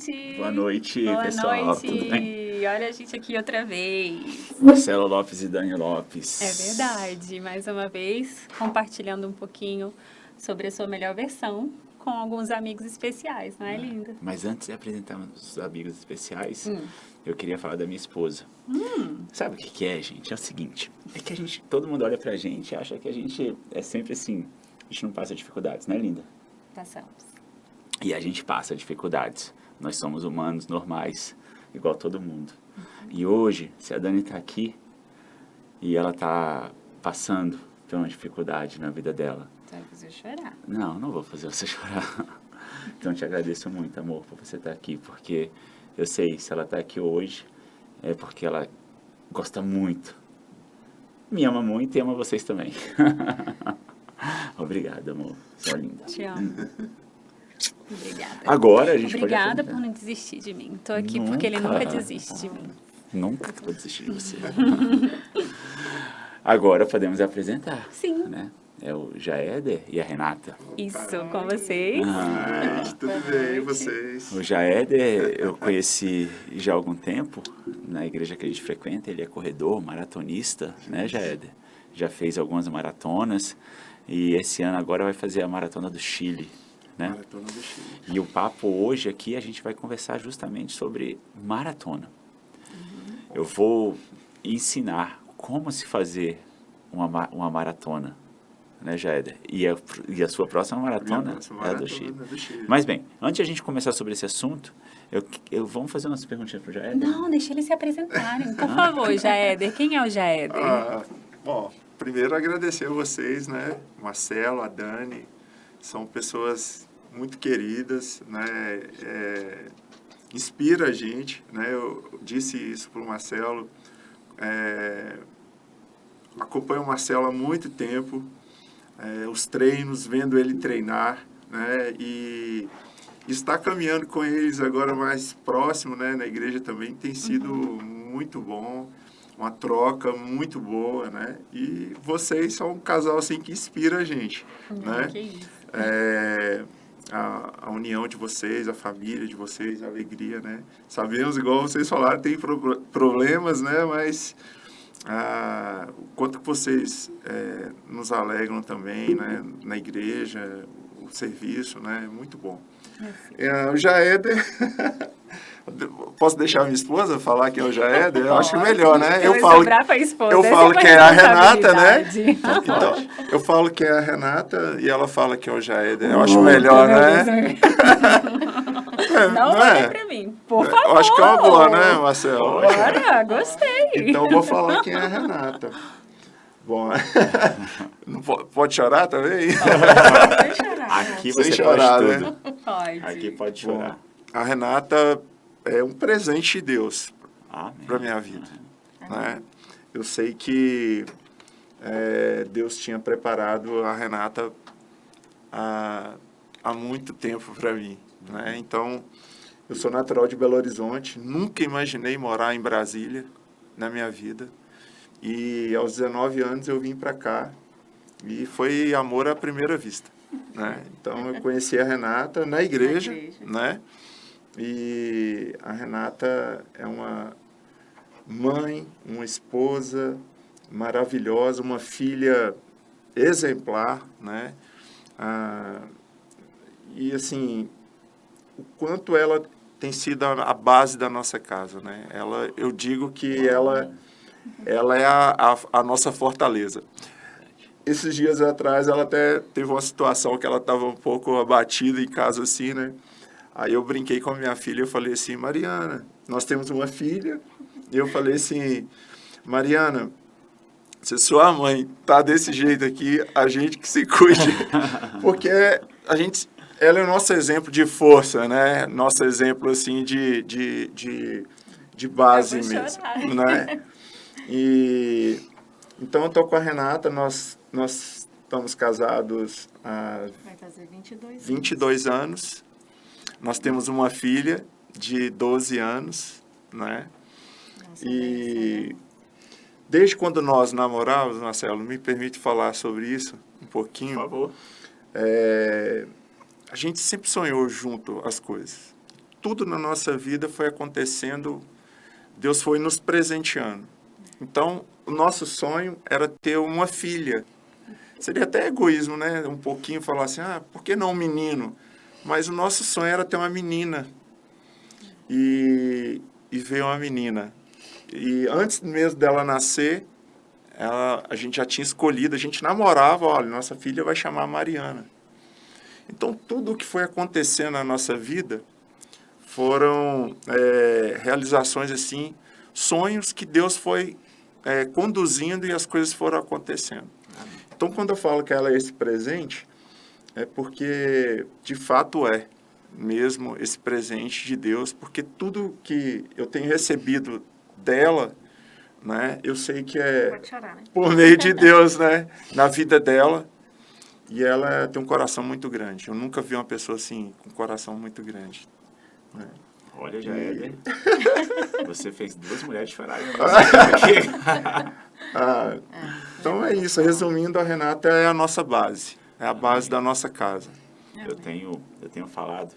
noite. Boa noite, Boa pessoal. noite. Tudo bem? Olha a gente aqui outra vez. Marcelo Lopes e Dani Lopes. É verdade, mais uma vez, compartilhando um pouquinho sobre a sua melhor versão com alguns amigos especiais, não é, linda? Mas antes de apresentarmos os amigos especiais, eu queria falar da minha esposa. Sabe o que é, gente? É o seguinte, é que todo mundo olha pra gente e acha que a gente é sempre assim, a gente não passa dificuldades, né, linda? Passamos. E a gente passa dificuldades. Nós somos humanos normais, igual todo mundo. E hoje, se a Dani tá aqui e ela tá passando por uma dificuldade na vida dela. Vai fazer eu chorar. Não vou fazer você chorar. Então, te agradeço muito, amor, por você estar aqui, porque eu sei, se ela está aqui hoje, é porque ela gosta muito, me ama muito e ama vocês também. Obrigado, amor, você é linda. Te amo. Obrigada. Agora a gente Obrigada pode por não desistir de mim. Tô aqui porque ele nunca desiste de mim. Nunca vou desistir de você. Agora podemos apresentar. Sim. Né? É o Jaéder e a Renata. Isso, com vocês. Tudo bem, e vocês? O Jaéder eu conheci já há algum tempo, na igreja que a gente frequenta. Ele é corredor, maratonista, né, Jaéder? Já fez algumas maratonas e esse ano agora vai fazer a Maratona do Chile, né? Maratona do Chile. E o papo hoje aqui a gente vai conversar justamente sobre maratona. Eu vou ensinar como se fazer uma maratona, né, Jaéder? E a sua próxima maratona é a do Chile. Mas bem, antes de a gente começar sobre esse assunto, vamos fazer umas perguntinhas para o Jaéder? Não, deixa eles se apresentarem. Por favor, Jaéder. Quem é o Jaéder? Bom, primeiro agradecer a vocês, né? Marcelo, a Dani, são pessoas muito queridas, né? Inspira a gente, né? Eu disse isso para o Marcelo. Acompanho o Marcelo há muito tempo, os treinos, vendo ele treinar, né? E estar caminhando com eles agora mais próximo, né? Na igreja também tem sido muito bom, uma troca muito boa, né? E vocês são um casal assim que inspira a gente, né? Que isso. A união de vocês, a família de vocês, a alegria, né? Sabemos, igual vocês falaram, tem problemas, né? Mas o quanto que vocês nos alegram também, né? Na igreja, o serviço, né? Muito bom. O Jaéder... Posso deixar a minha esposa falar que é o Jaéder? Eu acho melhor, né? Eu falo que é a Renata, né? Então, eu falo que é a Renata e ela fala que é o Jaéder. Eu acho melhor, né? Não olha pra mim, por favor. Eu acho que é uma boa, né, Marcelo? Bora, gostei. Então, eu vou falar quem é a Renata. Bom, não pode chorar também? Pode chorar. Aqui Sem você chorar, pode né? tudo. Pode. Aqui pode chorar. Bom, a Renata é um presente de Deus Amém. para minha vida, né? Eu sei que Deus tinha preparado a Renata há muito tempo para mim, né? Então, eu sou natural de Belo Horizonte, nunca imaginei morar em Brasília na minha vida. E aos 19 anos eu vim para cá e foi amor à primeira vista, né? Então, eu conheci a Renata na igreja, né? E a Renata é uma mãe, uma esposa maravilhosa, uma filha exemplar, né? E assim, o quanto ela tem sido a base da nossa casa, né? Eu digo que ela é a nossa fortaleza. Esses dias atrás ela até teve uma situação que ela estava um pouco abatida em casa assim, né? Aí eu brinquei com a minha filha, eu falei assim, Mariana, nós temos uma filha, e eu falei assim, Mariana, se sua mãe tá desse jeito aqui, a gente que se cuide, porque ela é o nosso exemplo de força, né? Nosso exemplo, assim, de base mesmo, né? E então eu tô com a Renata, nós estamos casados há Vai fazer 22 anos. Nós temos uma filha de 12 anos, né? Nossa, E desde quando nós namorávamos, Marcelo, me permite falar sobre isso um pouquinho? Por favor. A gente sempre sonhou junto as coisas. tudo na nossa vida foi acontecendo, Deus foi nos presenteando. Então, o nosso sonho era ter uma filha. Seria até egoísmo, né? Um pouquinho falar assim, por que não um menino? Mas o nosso sonho era ter uma menina. E veio uma menina. E antes mesmo dela nascer, a gente já tinha escolhido, a gente namorava, olha, nossa filha vai chamar Mariana. Então, tudo o que foi acontecendo na nossa vida foram realizações, assim, sonhos que Deus foi conduzindo e as coisas foram acontecendo. Então, quando eu falo que ela é esse presente, é porque, de fato, é mesmo esse presente de Deus, porque tudo que eu tenho recebido dela, né, eu sei que é Pode chorar, né? por meio de Deus, né, na vida dela. E ela tem um coração muito grande. Eu nunca vi uma pessoa assim, com um coração muito grande. Né? Olha, já você fez 2 mulheres chorarem. Então é isso. Resumindo, a Renata é a nossa base. É a base da nossa casa. Eu tenho falado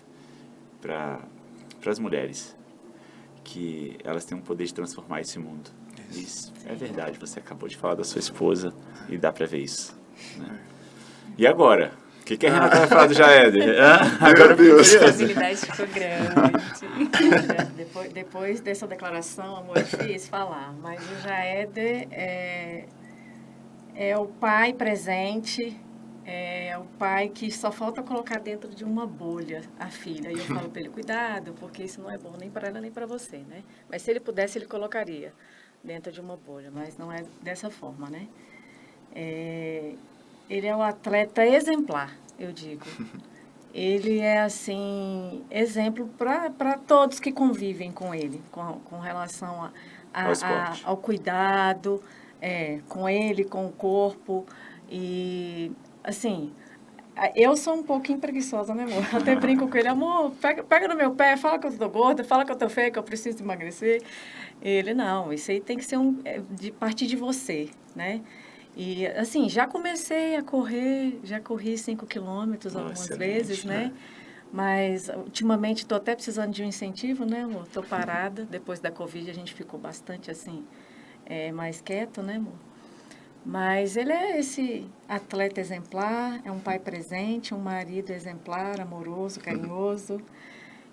para as mulheres que elas têm um poder de transformar esse mundo. Isso é verdade. Você acabou de falar da sua esposa e dá para ver isso. Né? E agora? O que a Renata vai falar do Jaéder? Agora, Deus. A habilidade ficou grande. Depois dessa declaração, amor, é difícil falar. Mas o Jaéder é o pai presente, é o pai que só falta colocar dentro de uma bolha a filha. E eu falo para ele, cuidado, porque isso não é bom nem para ela nem para você, né? Mas se ele pudesse, ele colocaria dentro de uma bolha, mas não é dessa forma, né? Ele é um atleta exemplar, eu digo. Ele é, assim, exemplo para todos que convivem com ele, com relação ao cuidado, com ele, com o corpo. E, assim, eu sou um pouquinho preguiçosa, né, amor? Até brinco com ele, amor, pega no meu pé, fala que eu tô gorda, fala que eu tô feia, que eu preciso emagrecer. Ele, não, isso aí tem que ser de partir de você, né? E, assim, já comecei a correr, já corri 5 quilômetros algumas vezes, né? Mas, ultimamente, estou até precisando de um incentivo, né, amor? Estou parada. Depois da Covid, a gente ficou bastante, assim, mais quieto, né, amor? Mas ele é esse atleta exemplar, é um pai presente, um marido exemplar, amoroso, carinhoso.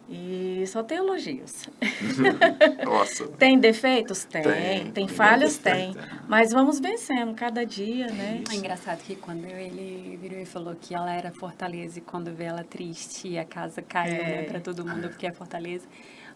E só tem elogios. Nossa. Tem defeitos? Tem falhas? Tem. Mas vamos vencendo cada dia, né? É engraçado que quando ele virou e falou que ela era Fortaleza e quando vê ela triste, a casa caiu, né, para todo mundo, porque é Fortaleza.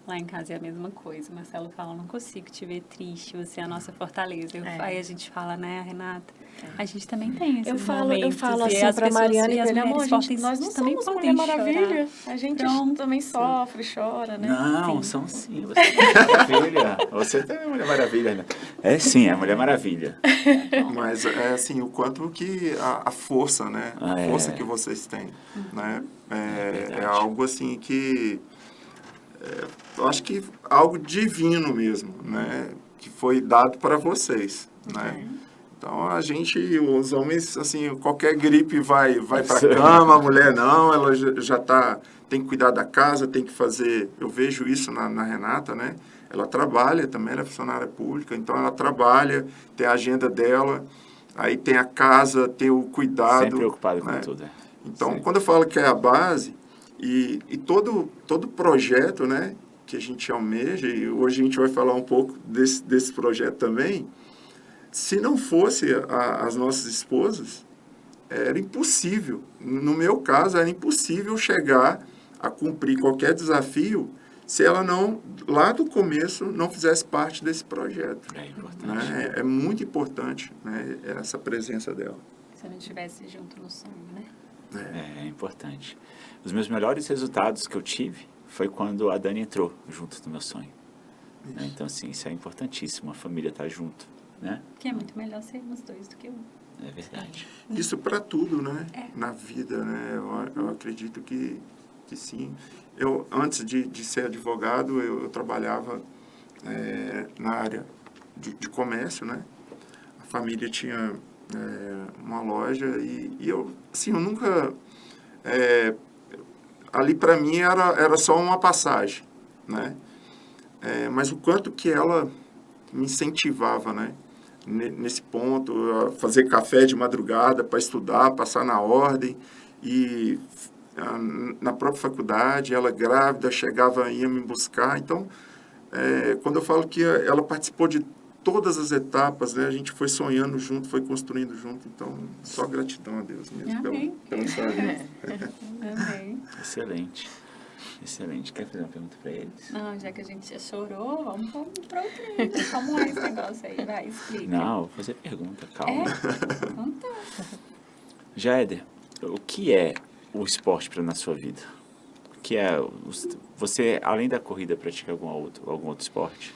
Lá em casa é a mesma coisa. Marcelo fala, não consigo te ver triste, você é a nossa Fortaleza. Aí a gente fala, né, Renata? A gente também tem esses momentos. Eu falo e assim as para pessoas, Mariana e e as ele, amor, mulheres fortes nós não também somos podem Mulher Maravilha. chorar. A gente Pronto. também sofre, chora, né? Não, são sim. Você é Mulher Maravilha. Você também é Mulher Maravilha, né? É sim, é Mulher Maravilha. Mas é assim, o quanto que a força, né? A força que vocês têm, né? É algo assim que... eu acho que algo divino mesmo, né? Que foi dado para vocês, né? Então, os homens, assim, qualquer gripe vai para cama, a mulher não, ela já tem que cuidar da casa, tem que fazer... Eu vejo isso na Renata, né? Ela trabalha também, ela é funcionária pública, então ela trabalha, tem a agenda dela, aí tem a casa, tem o cuidado. Sempre preocupado né? com tudo. Então, Sim. quando eu falo que é a base, e todo projeto, né, que a gente almeja, e hoje a gente vai falar um pouco desse projeto também, se não fosse as nossas esposas, era impossível. No meu caso, era impossível chegar a cumprir qualquer desafio se ela não, lá do começo, não fizesse parte desse projeto. É importante. Né? É muito importante, né, essa presença dela. Se eu não estivesse junto no sonho, né? É importante. Os meus melhores resultados que eu tive foi quando a Dani entrou junto no meu sonho. Né? Então, assim, isso é importantíssimo, a família estar junto. Né? Que é muito melhor sermos 2 do que 1. É verdade. Isso para tudo, né? Na vida, né? Eu acredito que sim. Eu, antes de ser advogado, eu trabalhava na área de comércio, né? A família tinha uma loja e eu, assim, eu nunca... ali para mim era só uma passagem, né? Mas o quanto que ela me incentivava, né? Nesse ponto, a fazer café de madrugada para estudar, passar na ordem. E na própria faculdade, ela grávida, chegava, ia me buscar. Então, quando eu falo que ela participou de todas as etapas, né? A gente foi sonhando junto, foi construindo junto. Então, só gratidão a Deus mesmo pela sua vida. Amém. Excelente. Excelente. Quer fazer uma pergunta para eles? Não, já que a gente já chorou, vamos pro outro. Como é esse negócio aí? Vai, explica. Não, vou fazer pergunta, calma. Então tá. Jaeder, o que é o esporte na sua vida? O que é... Você, além da corrida, pratica algum outro esporte?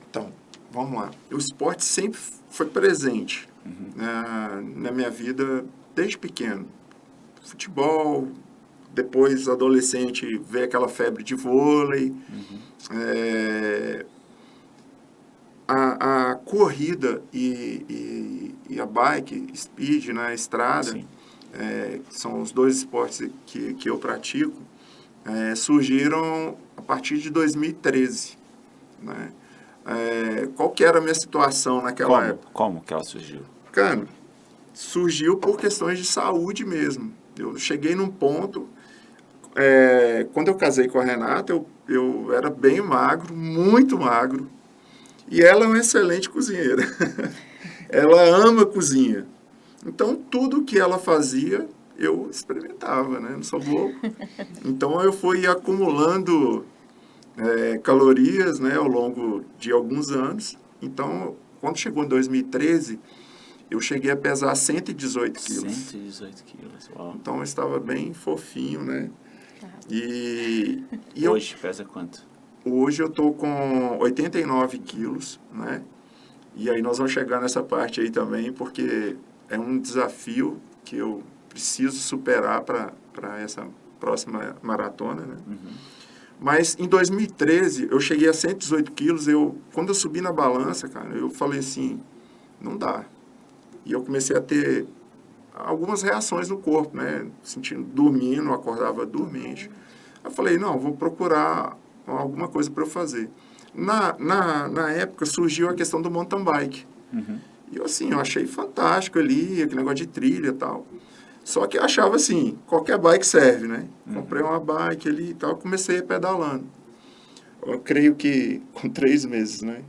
Então, vamos lá. O esporte sempre foi presente na minha vida desde pequeno. Futebol, depois adolescente veio aquela febre de vôlei. A corrida e a bike, speed, na estrada, são os dois esportes que eu pratico, surgiram a partir de 2013, né? Qual que era a minha situação naquela época? Como que ela surgiu? Cara, surgiu por questões de saúde mesmo. Eu cheguei num ponto, quando eu casei com a Renata, eu era bem magro, muito magro, e ela é uma excelente cozinheira. Ela ama cozinha. Então, tudo que ela fazia, eu experimentava, né? Não sou bobo. Então, eu fui acumulando calorias, né, ao longo de alguns anos. Então, quando chegou em 2013, eu cheguei a pesar 118 quilos. 118 quilos, uau. Então, eu estava bem fofinho, né? E hoje pesa quanto? Hoje eu estou com 89 quilos, né? E aí nós vamos chegar nessa parte aí também, porque é um desafio que eu preciso superar para essa próxima maratona, né? Mas em 2013, eu cheguei a 118 quilos, quando eu subi na balança, cara, eu falei assim, não dá. E eu comecei a ter algumas reações no corpo, né? Dormindo, acordava dormente. Eu falei, não, vou procurar alguma coisa para eu fazer. Na época, surgiu a questão do mountain bike. E eu achei fantástico ali, aquele negócio de trilha e tal. Só que eu achava assim, qualquer bike serve, né? Comprei uma bike ali e tal, comecei pedalando. Eu creio que com 3 meses, né?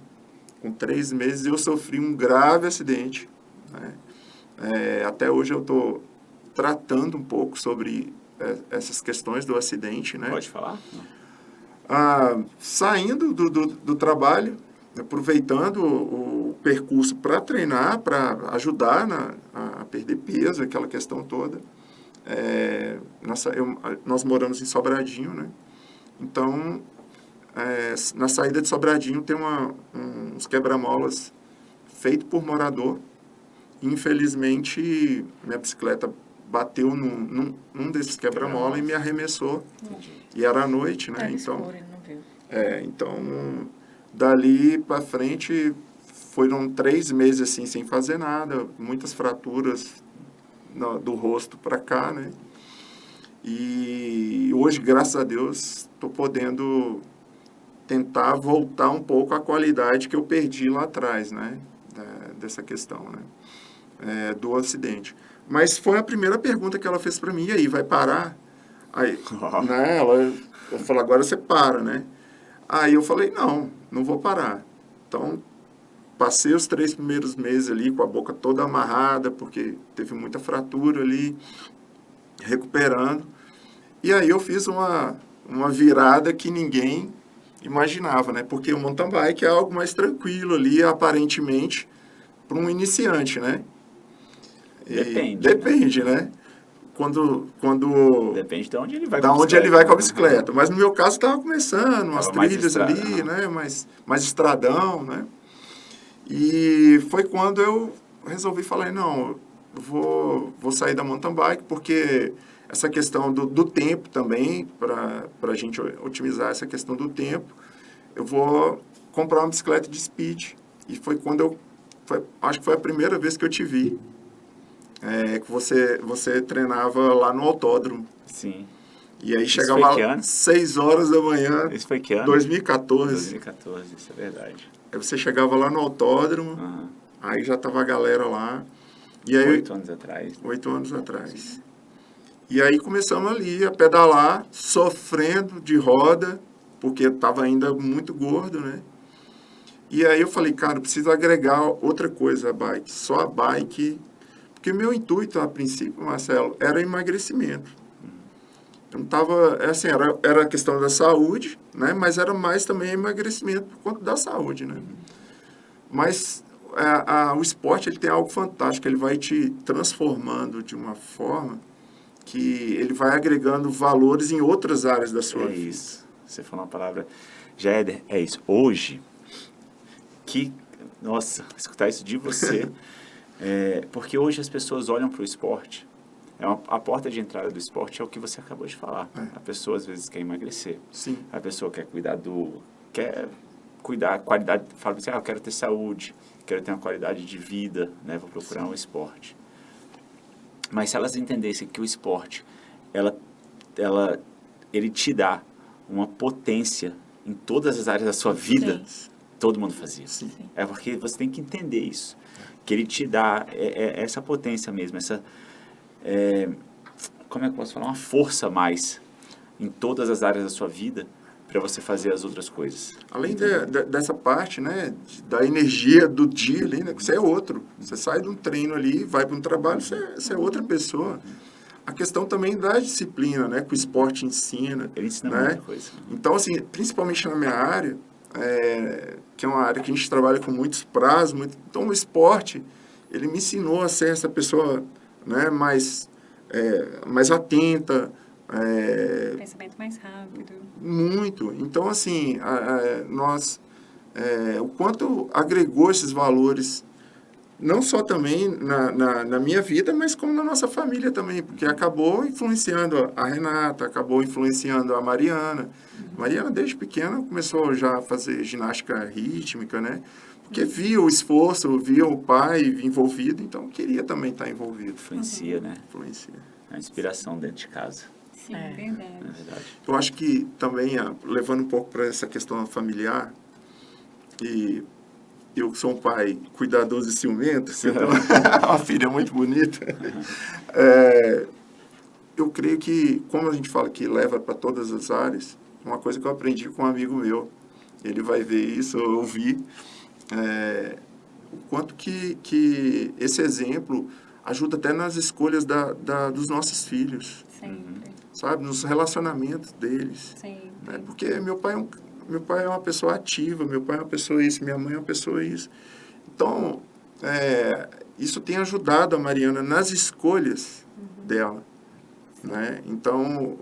Com 3 meses eu sofri um grave acidente, né? Até hoje eu estou tratando um pouco sobre essas questões do acidente, né? Pode falar? Saindo do trabalho, aproveitando o percurso para treinar, para ajudar a perder peso, aquela questão toda. Nós moramos em Sobradinho, né? Então, na saída de Sobradinho tem uns quebra-molas feitos por morador. Infelizmente, minha bicicleta bateu num desses quebra-mola e me arremessou. E era à noite, né? Então, então, dali para frente, foram 3 meses assim, sem fazer nada, muitas fraturas do rosto para cá, né? E hoje, graças a Deus, estou podendo tentar voltar um pouco à qualidade que eu perdi lá atrás, né? Dessa questão, né? Do acidente. Mas foi a primeira pergunta que ela fez para mim, e aí, vai parar? Aí, né, eu falei, agora você para, né? Aí eu falei, não vou parar. Então, passei os 3 primeiros meses ali com a boca toda amarrada, porque teve muita fratura ali, recuperando. E aí eu fiz uma virada que ninguém imaginava, né? Porque o mountain bike é algo mais tranquilo ali, aparentemente, para um iniciante, né? Depende, né? Quando Depende de onde ele vai com a bicicleta. Mas no meu caso estava começando, umas trilhas ali, né? Mais estradão, né? E foi quando eu resolvi falar, não, eu vou sair da mountain bike, porque essa questão do tempo também, para a gente otimizar essa questão do tempo, eu vou comprar uma bicicleta de speed. E foi quando acho que foi a primeira vez que eu te vi. Que você treinava lá no autódromo. Sim. E aí Isso chegava foi que ano? 6 horas da manhã, Isso foi que ano? 2014. 2014, isso é verdade. Aí você chegava lá no autódromo, Aham. aí já tava a galera lá. E aí, 8 anos atrás. 8 anos atrás. E aí começamos ali a pedalar, sofrendo de roda, porque estava ainda muito gordo, né? E aí eu falei, cara, eu preciso agregar outra coisa à bike. Só a bike. Porque meu intuito, a princípio, Marcelo, era emagrecimento. Eu não tava, assim, era a questão da saúde, né? Mas era mais também emagrecimento por conta da saúde, né? Mas o esporte, ele tem algo fantástico. Ele vai te transformando de uma forma que ele vai agregando valores em outras áreas da sua vida. Isso. Você falou uma palavra. Jaeder, é isso. Hoje, nossa, escutar isso de você, porque hoje as pessoas olham para o esporte. A porta de entrada do esporte é o que você acabou de falar. A pessoa às vezes quer emagrecer. Sim. A pessoa quer cuidar, qualidade, fala assim, eu quero ter saúde, quero ter uma qualidade de vida, né? Vou procurar um esporte. Mas se elas entendessem que o esporte, ele te dá uma potência em todas as áreas da sua vida, todo mundo fazia. Sim. É porque você tem que entender isso. Que ele te dá essa potência mesmo, como é que eu posso falar? Uma força a mais em todas as áreas da sua vida para você fazer as outras coisas. Além dessa parte, né, da energia do dia ali, né, você é outro. Você sai de um treino ali, vai para um trabalho, você é outra pessoa. A questão também da disciplina, né, que o esporte ensina. Ele ensina né? muita coisa. Então, assim, principalmente na minha área, que é uma área que a gente trabalha com muitos prazos, então o esporte, ele me ensinou a ser essa pessoa, né, mais atenta, Pensamento mais rápido. muito. Então, assim, o quanto agregou esses valores, não só também na minha vida, mas como na nossa família também, porque acabou influenciando a Renata, acabou influenciando a Mariana. Mariana, desde pequena, começou já a fazer ginástica rítmica, né? Porque via o esforço, via o pai envolvido, então queria também estar envolvido. Influencia, né? Influencia. A inspiração dentro de casa. Sim, verdade. É verdade. Eu acho que também, levando um pouco para essa questão familiar, e eu que sou um pai cuidadoso e ciumento, então, uma filha muito bonita, eu creio que, como a gente fala que leva para todas as áreas, uma coisa que eu aprendi com um amigo meu, ele vai ver isso, eu ouvi, o quanto que esse exemplo ajuda até nas escolhas dos nossos filhos, Sempre. sabe? Nos relacionamentos deles. Sempre. Né? Porque meu pai é uma pessoa ativa, meu pai é uma pessoa isso, minha mãe é uma pessoa isso. Então, isso tem ajudado a Mariana nas escolhas dela. Né? Então,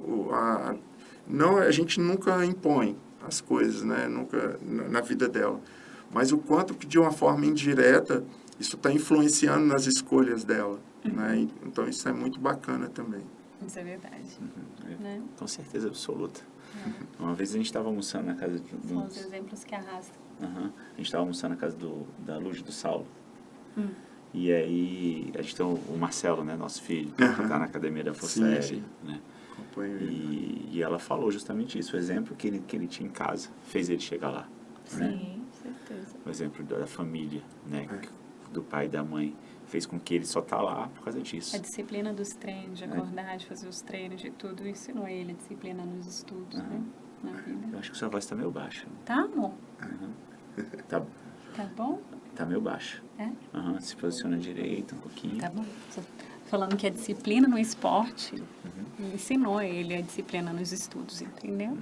a gente nunca impõe as coisas, né? Nunca na vida dela. Mas o quanto que, de uma forma indireta, isso está influenciando nas escolhas dela. Né? Então, isso é muito bacana também. Isso é verdade. Né? Com certeza absoluta. Uma vez a gente estava almoçando na casa de São os exemplos que arrastam. A gente estava almoçando na casa da Luz e do Saulo. E aí a gente tem o Marcelo, né, nosso filho, que está na academia da Força Aérea. Sim. Né? Acompanho ele. E ela falou justamente isso, o exemplo que ele tinha em casa fez ele chegar lá. Né? Sim, certeza. O exemplo da família, né, do pai e da mãe, fez com que ele só tá lá por causa disso. A disciplina dos treinos, de acordar, de fazer os treinos, de tudo, ensinou ele a disciplina nos estudos, né? Na vida. Eu acho que sua voz tá meio baixa. Tá, amor? Tá, Tá bom? tá meio baixa. É? Se posiciona direito um pouquinho. Tá bom. Tô falando que a disciplina no esporte ensinou ele a disciplina nos estudos, entendeu?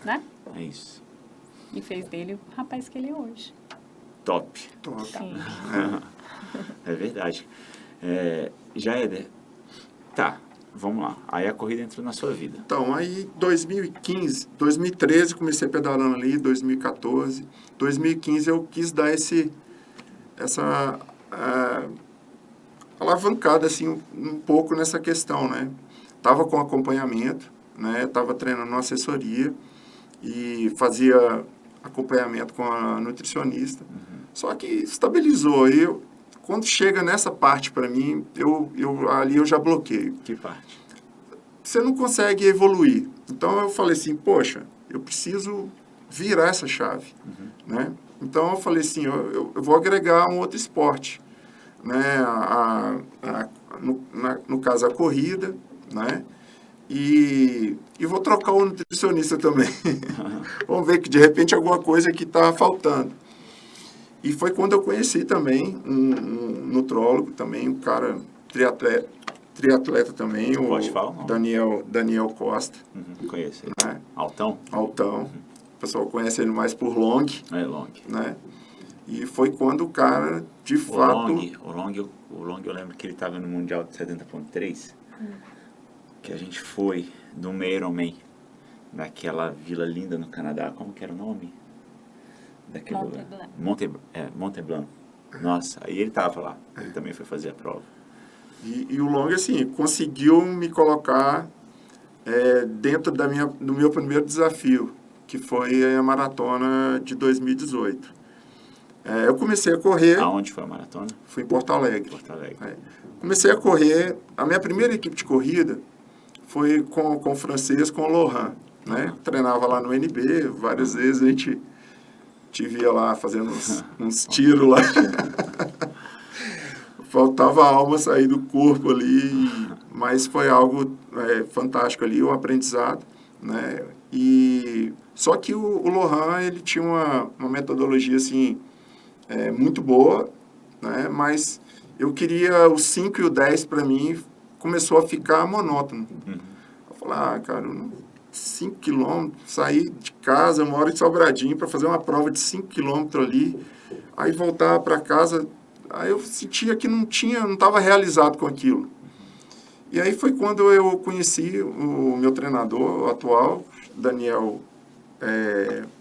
Né? É isso. E fez dele o rapaz que ele é hoje. Top. Top. Sim. É verdade. Jaeder, tá, vamos lá. Aí a corrida entrou na sua vida. Então, aí 2013 comecei pedalando ali, 2014. 2015 eu quis dar essa alavancada assim um pouco nessa questão, né? Tava com acompanhamento, né? Tava treinando uma assessoria e fazia acompanhamento com a nutricionista. Só que estabilizou. Aí quando chega nessa parte para mim, ali eu já bloqueio. Que parte? você não consegue evoluir. Então eu falei assim, poxa, eu preciso virar essa chave, né? Então eu falei assim, eu vou agregar um outro esporte, né? No caso a corrida, né? E vou trocar o nutricionista também. Vamos ver que de repente alguma coisa que está faltando. E foi quando eu conheci também um nutrólogo, também um cara triatleta também, Pode o falar, não? Daniel Costa. Conheço ele. Né? Altão? Altão. O pessoal conhece ele mais por long. É, long. Né? E foi quando o cara, de fato... O long eu lembro que ele estava no Mundial de 70.3, que a gente foi no Ironman, naquela vila linda no Canadá. Como que era o nome? Daquele Mont Blanc. Nossa, aí ele tava lá. Ele também foi fazer a prova. E o long, assim, conseguiu me colocar dentro do meu primeiro desafio, que foi a maratona de 2018. Eu comecei a correr... Aonde foi a maratona? Fui em Porto Alegre. Porto Alegre. Comecei a correr... A minha primeira equipe de corrida foi com o francês, com o Lohan. Né? Treinava lá no NB, várias vezes a gente te via lá fazendo uns tiros lá. Faltava a alma sair do corpo ali, mas foi algo fantástico ali, o aprendizado, né? E só que o Lohan, ele tinha uma metodologia assim muito boa, né? Mas eu queria o 5 e o 10 para mim começou a ficar monótono. Eu falei, cara, 5 quilômetros, sair de casa, eu moro em Sobradinho, para fazer uma prova de 5 quilômetros ali, aí voltar para casa. Aí eu sentia que não estava realizado com aquilo. E aí foi quando eu conheci o meu treinador atual, Daniel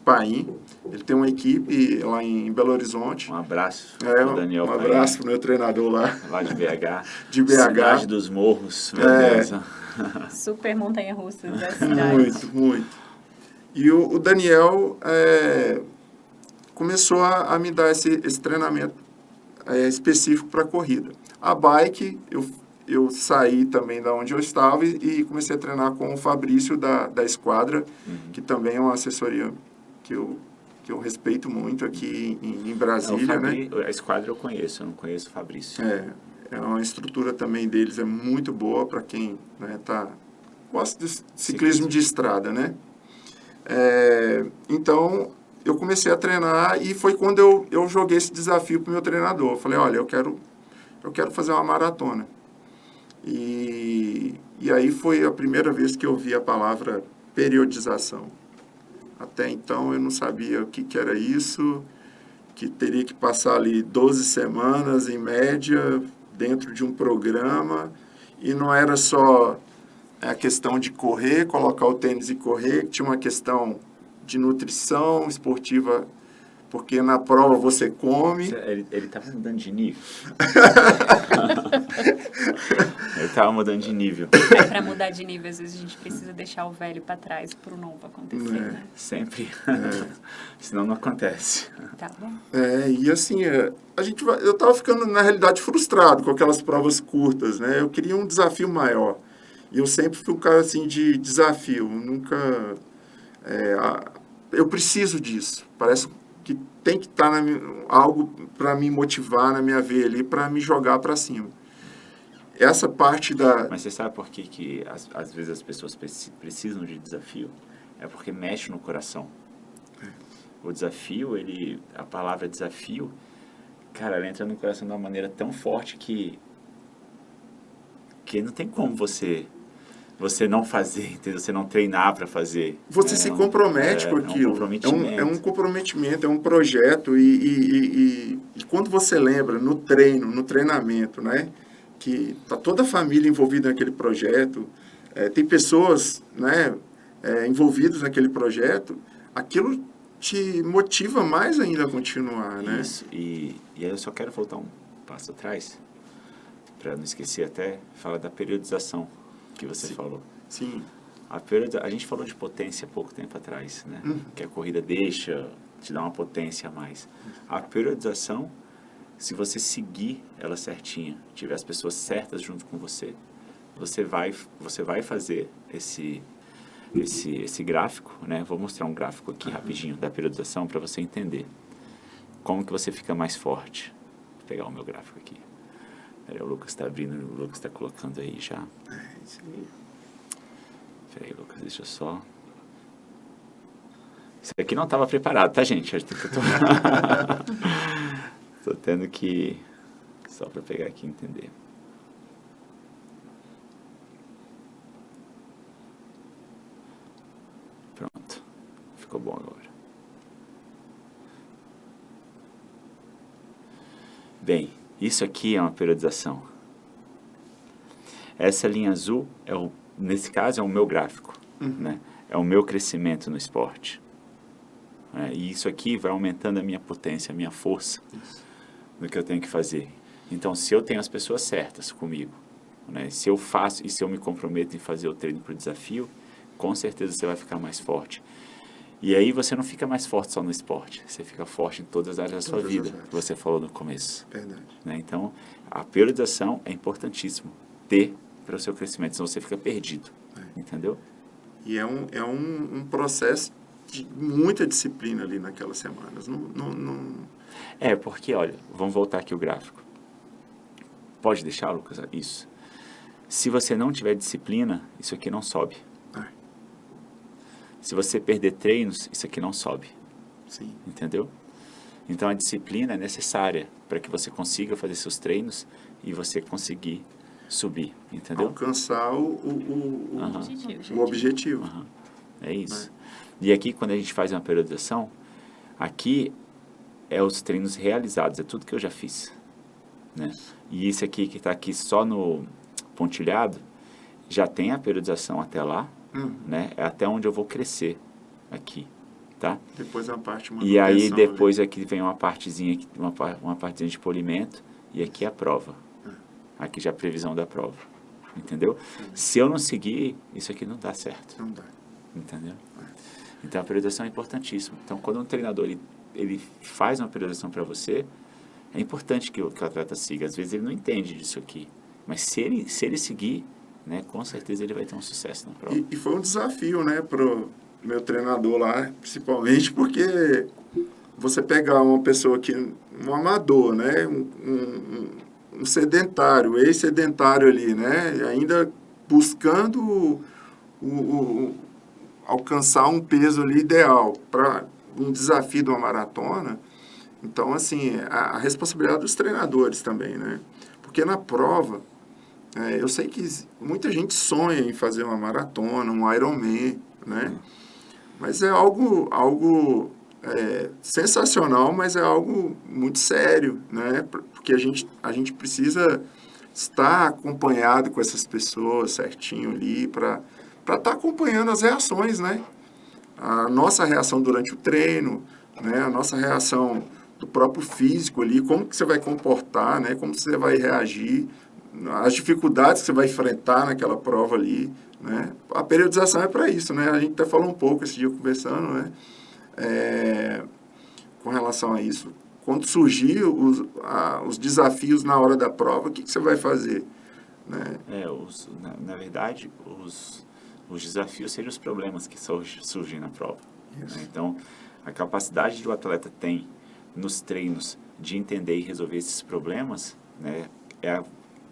Paim. Ele tem uma equipe lá em Belo Horizonte. Um abraço pro Daniel Paim. Um abraço pro meu treinador lá. Lá de BH. De BH. Cidade dos Morros. Meu Deus. Super montanha-russa da cidade. Muito, muito. E o Daniel começou a me dar esse treinamento específico para corrida. A bike, eu saí também da onde eu estava e comecei a treinar com o Fabrício da Esquadra, que também é uma assessoria que eu respeito muito aqui em Brasília, né? A Esquadra eu conheço, eu não conheço o Fabrício. É uma estrutura também deles, é muito boa para quem gosta de ciclismo de estrada, né? Então, eu comecei a treinar e foi quando eu joguei esse desafio para o meu treinador. Eu falei, olha, eu quero fazer uma maratona. E aí foi a primeira vez que eu vi a palavra periodização. Até então eu não sabia o que era isso, que teria que passar ali 12 semanas em média dentro de um programa, e não era só a questão de correr, colocar o tênis e correr, tinha uma questão de nutrição esportiva, porque na prova você come. Ele estava mudando de nível. Ele estava mudando de nível. Para mudar de nível, às vezes a gente precisa deixar o velho para trás para o novo acontecer, né? Sempre. Senão não acontece. Tá bom. E assim, eu estava ficando, na realidade, frustrado com aquelas provas curtas, né? Eu queria um desafio maior. E eu sempre fui um cara, assim, de desafio. Nunca... eu preciso disso. Parece que tem que estar algo para me motivar na minha veia ali, para me jogar para cima. Essa parte da... Mas você sabe por que às vezes as pessoas precisam de desafio? É porque mexe no coração. O desafio, a palavra desafio, cara, ela entra no coração de uma maneira tão forte que não tem como você não fazer, entendeu? Você não treinar para fazer. Você se compromete com aquilo. É um comprometimento, é um projeto. E quando você lembra, no treinamento, né? Que está toda a família envolvida naquele projeto, tem pessoas, né, envolvidas naquele projeto, aquilo te motiva mais ainda a continuar, né? Isso. E aí eu só quero voltar um passo atrás, para não esquecer até, falar da periodização que você falou. Sim. A gente falou de potência há pouco tempo atrás, né? Que a corrida te dá uma potência a mais. A periodização, se você seguir ela certinha, tiver as pessoas certas junto com você, você vai fazer esse gráfico, né? Vou mostrar um gráfico aqui rapidinho da periodização para você entender como que você fica mais forte. Vou pegar o meu gráfico aqui. Peraí, o Lucas está abrindo, o Lucas está colocando aí já. Isso aí. Peraí, Lucas, deixa eu só... Isso aqui não estava preparado, tá, gente? Tô tendo que... Só para pegar aqui e entender. Pronto. Ficou bom agora. Bem, isso aqui é uma periodização. Essa linha azul, nesse caso, é o meu gráfico. Né? É o meu crescimento no esporte. E isso aqui vai aumentando a minha potência, a minha força no que eu tenho que fazer. Então, se eu tenho as pessoas certas comigo, né? Se eu faço e se eu me comprometo em fazer o treino para o desafio, com certeza você vai ficar mais forte. E aí você não fica mais forte só no esporte, você fica forte em todas as áreas da sua vida, que você falou no começo. Verdade. Né? Então, a periodização é importantíssimo ter para o seu crescimento, senão você fica perdido. Entendeu? E é um processo de muita disciplina ali naquelas semanas. Porque, olha, vamos voltar aqui o gráfico. Pode deixar, Lucas? Isso. Se você não tiver disciplina, isso aqui não sobe. Se você perder treinos, isso aqui não sobe. Sim. Entendeu? Então, a disciplina é necessária para que você consiga fazer seus treinos e você conseguir subir. Entendeu? Alcançar o objetivo. É isso. E aqui, quando a gente faz uma periodização, aqui é os treinos realizados, é tudo que eu já fiz. Né? E esse aqui que está aqui só no pontilhado, já tem a periodização até lá, né? É até onde eu vou crescer aqui, tá? Depois a parte e aí depois ali. Aqui vem uma partezinha, uma partezinha de polimento, e aqui é a prova. Aqui já é a previsão da prova, entendeu? Se eu não seguir, isso aqui não dá certo. Não dá. Entendeu? Então a periodização é importantíssima. Então quando um treinador ele faz uma periodização para você, é importante que o atleta siga. Às vezes ele não entende disso aqui, mas se ele seguir, né, com certeza ele vai ter um sucesso na prova. E foi um desafio, né, pro meu treinador lá, principalmente porque você pegar uma pessoa que, um amador, né, um sedentário, ex-sedentário ali, né, ainda buscando alcançar um peso ali ideal para um desafio de uma maratona. Então, assim, a responsabilidade dos treinadores também, né? Porque na prova, eu sei que muita gente sonha em fazer uma maratona, um Ironman, né? Mas é algo sensacional, mas é algo muito sério, né? Porque a gente precisa estar acompanhado com essas pessoas certinho ali para estar acompanhando as reações, né? A nossa reação durante o treino, né? A nossa reação do próprio físico ali, como que você vai comportar, né? Como você vai reagir, as dificuldades que você vai enfrentar naquela prova ali, né? A periodização é para isso, né? A gente até falou um pouco esse dia conversando, né? Com relação a isso. Quando surgir os desafios na hora da prova, o que você vai fazer? Né? Na verdade, os desafios seriam os problemas que surgem na prova. Né? Então, a capacidade que o atleta tem nos treinos de entender e resolver esses problemas, né,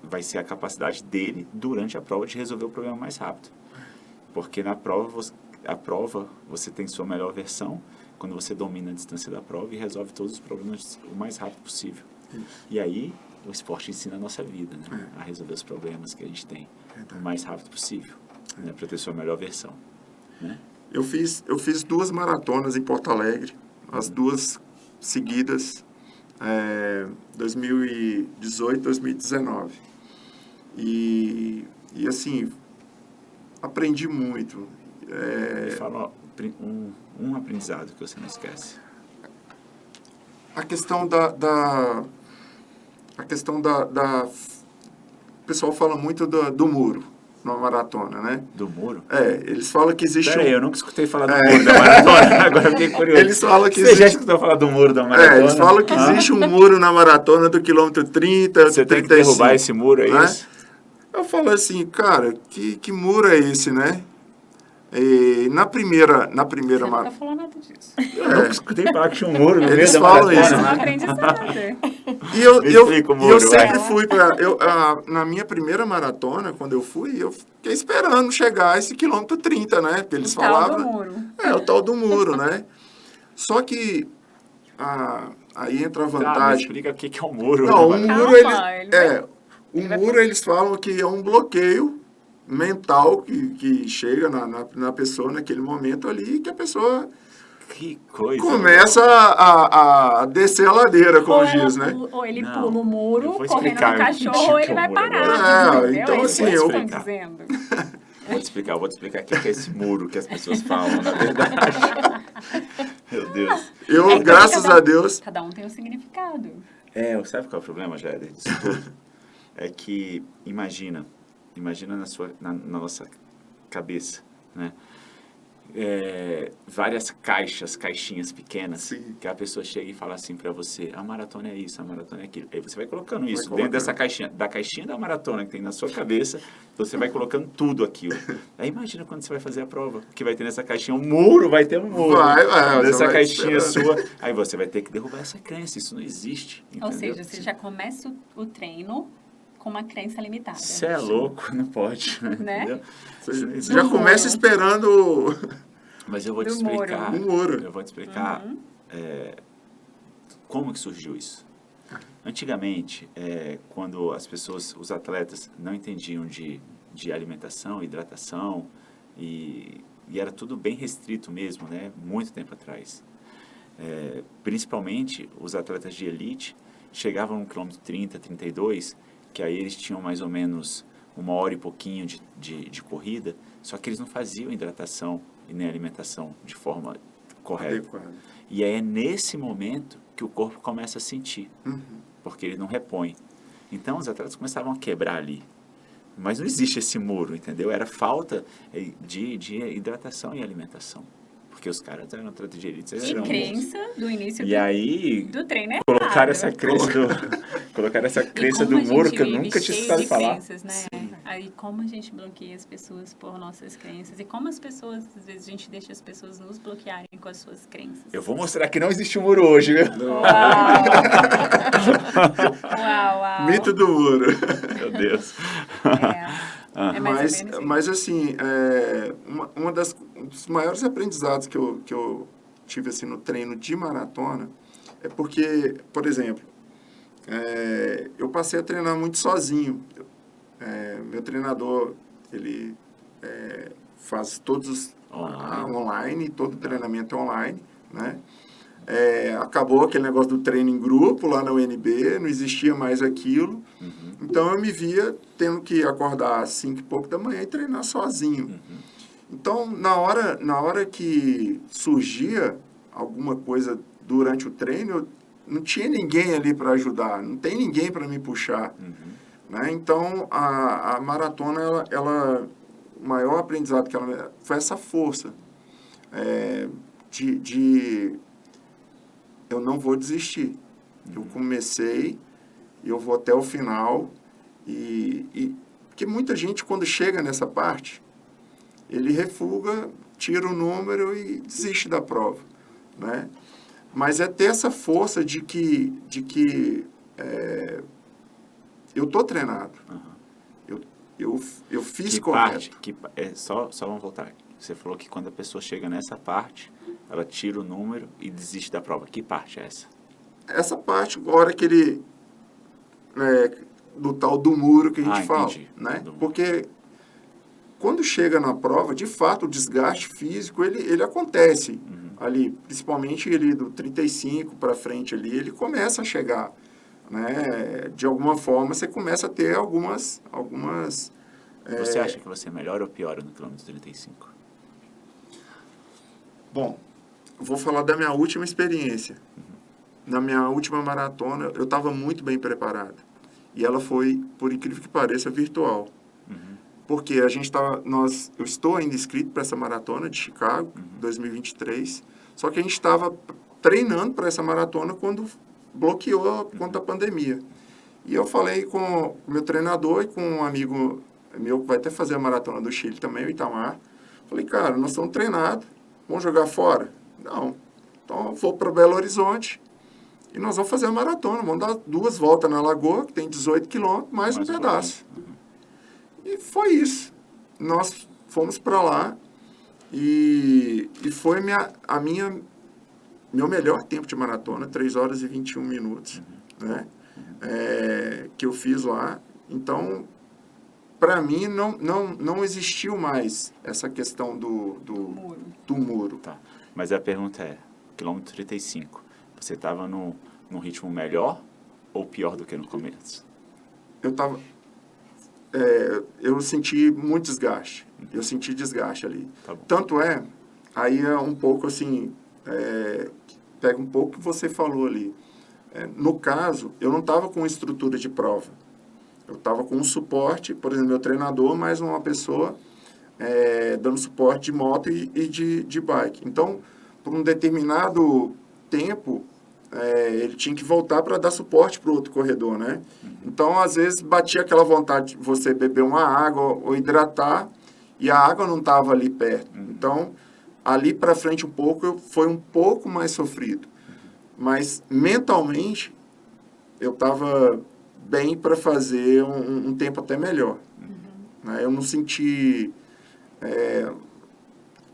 vai ser a capacidade dele durante a prova de resolver o problema mais rápido. Porque na prova, você tem sua melhor versão quando você domina a distância da prova e resolve todos os problemas o mais rápido possível. E aí, o esporte ensina a nossa vida, né, a resolver os problemas que a gente tem o mais rápido possível, né, para ter sua melhor versão. Né? Eu fiz 2 maratonas em Porto Alegre, as 2 seguidas, 2018 e 2019. E assim, aprendi muito. Me fala um aprendizado que você não esquece. A questão da o pessoal fala muito do muro numa maratona, né? Do muro? Eles falam que existe Peraí, eu nunca escutei falar do muro da maratona, agora fiquei curioso. Eles falam que Você já escutou falar do muro da maratona? Eles falam que existe um muro na maratona do quilômetro 30, Você 35. tem que derrubar esse muro, é isso? Eu falo assim, cara, que muro é esse, né? E na primeira Você nunca falou nada disso. Eu nunca escutei falar que tinha um muro no Eles meio da falam maratona. isso, Não né? aprendizado. E eu, Me eu, explica o e muro, eu sempre vai. fui na minha primeira maratona, quando eu fui, eu fiquei esperando chegar esse quilômetro 30, né? Porque eles O tal falavam. do muro. O tal do muro, né? Só que aí entra a Tá, me vantagem. explica o que é um muro. Não, né, um Maratona? muro, ele vai muro eles falam que é um bloqueio mental que chega na pessoa naquele momento ali, que a pessoa Que coisa. começa a descer a ladeira, como diz, né? Ou ele Não, pula o eu muro, vou correndo explicar no o cachorro, ou que ele é o vai muro parar. agora. Entendeu? Então, É isso assim, que eles eu- estão dizendo. Vou te explicar o que é esse muro que as pessoas falam, na verdade. Meu Deus. Eu, graças a Deus, Cada um tem um significado. Sabe qual é o problema, Jair, disso tudo? É que, imagina na nossa cabeça, né? Várias caixinhas pequenas, Sim. que a pessoa chega e fala assim pra você, a maratona é isso, a maratona é aquilo. Aí você vai colocando isso colocando. dentro dessa caixinha, da caixinha da maratona que tem na sua cabeça, você vai colocando tudo aquilo. Aí imagina quando você vai fazer a prova, que vai ter nessa caixinha um muro, vai ter um muro. Vai, você nessa vai caixinha esperando. sua, aí você vai ter que derrubar essa crença, isso não existe, Ou entendeu? seja, você já começa o treino com uma crença limitada. Você é louco, não pode, Né? entendeu? Isso não Você existe. já Do começa muro. esperando Mas eu vou te Do muro. explicar. o muro. Eu vou te explicar como que surgiu isso. Antigamente, quando as pessoas, os atletas, não entendiam de alimentação, hidratação, e era tudo bem restrito mesmo, né? Muito tempo atrás. Principalmente os atletas de elite chegavam no quilômetro 30, 32, que aí eles tinham mais ou menos 1 hora e pouquinho de corrida, só que eles não faziam hidratação e nem alimentação de forma correta. adequado. E aí é nesse momento que o corpo começa a sentir, porque ele não repõe. Então os atletas começavam a quebrar ali. Mas não existe esse muro, entendeu? Era falta de hidratação e alimentação. Porque os caras eram atletas de elite. E crença do início E aí, do treino é colocaram errado. essa crença E do como a muro gente que eu vive nunca tinha cheio escutado de falar. crenças, né? Aí como a gente bloqueia as pessoas por nossas crenças e como as pessoas, às vezes a gente deixa as pessoas nos bloquearem com as suas crenças. Eu vou mostrar que não existe um muro hoje, viu? Uau. Mito do muro. Meu Deus. É mais ou menos isso. Mas assim, um dos maiores aprendizados que eu tive assim, no treino de maratona é porque, por exemplo, eu passei a treinar muito sozinho. Meu treinador, ele faz todos online, todo treinamento é online, né? Acabou aquele negócio do treino em grupo lá na UNB, não existia mais aquilo. Então eu me via tendo que acordar às 5 e pouco da manhã e treinar sozinho. Então, na hora que surgia alguma coisa durante o treino, eu não tinha ninguém ali para ajudar, não tem ninguém para me puxar. Né? Então, a maratona, o maior aprendizado que ela foi essa força de eu não vou desistir. Eu comecei, eu vou até o final, porque muita gente, quando chega nessa parte, ele refuga, tira o número e desiste da prova, né? Mas é ter essa força de que eu tô treinado. Eu fiz correto. Só vamos voltar. Você falou que quando a pessoa chega nessa parte, ela tira o número e desiste da prova. Que parte é essa? Essa parte, agora que ele... do tal do muro que a gente fala. Entendi. Né? Porque quando chega na prova, de fato, o desgaste físico, ele acontece ali. Principalmente ele do 35 para frente ali, ele começa a chegar. Né? De alguma forma, você começa a ter algumas Você acha que você melhora ou piora no quilômetro 35? Bom, vou falar da minha última experiência. Na minha última maratona, eu estava muito bem preparado. E ela foi, por incrível que pareça, virtual. Porque eu estou ainda inscrito para essa maratona de Chicago, 2023. Só que a gente estava treinando para essa maratona quando bloqueou contra a pandemia. E eu falei com o meu treinador e com um amigo meu que vai até fazer a Maratona do Chile também, o Itamar. Falei, cara, nós estamos treinados, vamos jogar fora? Não. Então eu vou para Belo Horizonte e nós vamos fazer a maratona. Vamos dar 2 voltas na Lagoa, que tem 18 quilômetros, mais um pedaço. E foi isso. Nós fomos para lá e foi meu melhor tempo de maratona, 3 horas e 21 minutos, né? Que eu fiz lá. Então, para mim, não existiu mais essa questão do muro. Tá. Mas a pergunta é, quilômetro 35, você estava num ritmo melhor ou pior do que no começo? Eu senti muito desgaste. Eu senti desgaste ali. Tá bom. Tanto aí é um pouco assim, pega um pouco o que você falou ali. No caso, eu não estava com estrutura de prova. Eu estava com um suporte, por exemplo, meu treinador, mais uma pessoa dando suporte de moto e de bike. Então, por um determinado tempo, ele tinha que voltar para dar suporte para o outro corredor, né? Então, às vezes, batia aquela vontade de você beber uma água ou hidratar, e a água não estava ali perto. Então, ali para frente um pouco, foi um pouco mais sofrido. Mas, mentalmente, eu estava bem para fazer um tempo até melhor. Né? Eu não senti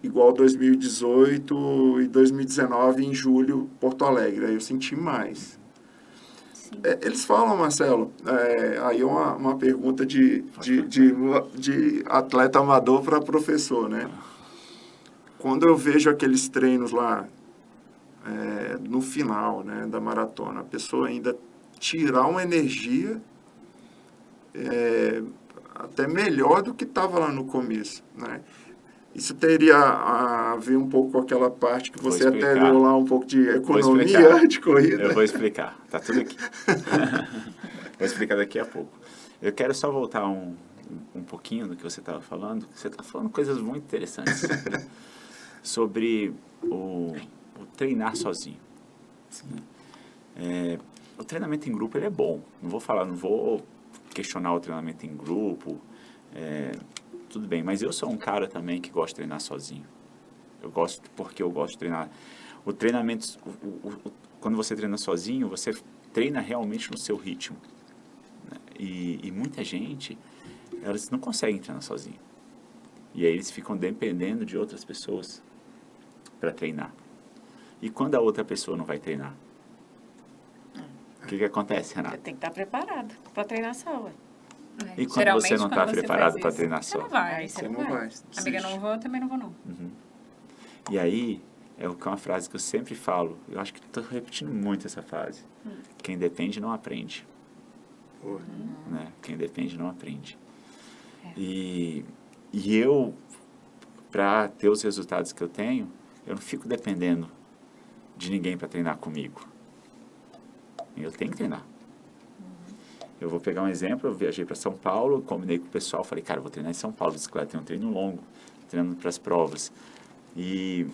igual 2018 e 2019 em julho, Porto Alegre. Aí eu senti mais. Eles falam, Marcelo, aí é uma pergunta de atleta amador para professor, né? Quando eu vejo aqueles treinos lá, no final, né, da maratona, a pessoa ainda tirar uma energia até melhor do que estava lá no começo, né? Isso teria a ver um pouco com aquela parte que você até deu lá, um pouco de economia de corrida. Eu vou explicar, tá tudo aqui. Vou explicar daqui a pouco. Eu quero só voltar um pouquinho do que você estava falando. Você está falando coisas muito interessantes sobre o treinar sozinho. O treinamento em grupo ele é bom. Não vou questionar o treinamento em grupo. Tudo bem, mas eu sou um cara também que gosta de treinar sozinho. Porque eu gosto de treinar. O treinamento, quando você treina sozinho, você treina realmente no seu ritmo. Né? E muita gente, elas não conseguem treinar sozinho. E aí eles ficam dependendo de outras pessoas para treinar. E quando a outra pessoa não vai treinar? O que acontece, Renata? Você tem que estar preparado para treinar só, ué. E quando você não está preparado para treinar Você só? não vai. Você não vai. Amiga, não vou, eu também não vou, não. E aí, é uma frase que eu sempre falo. Eu acho que estou repetindo muito essa frase. Quem depende não aprende. Né? Quem depende não aprende. E eu, para ter os resultados que eu tenho, eu não fico dependendo de ninguém para treinar comigo. Eu tenho que treinar. Eu vou pegar um exemplo, eu viajei para São Paulo, combinei com o pessoal, falei, cara, eu vou treinar em São Paulo, bicicleta, tem um treino longo, treinando para as provas. E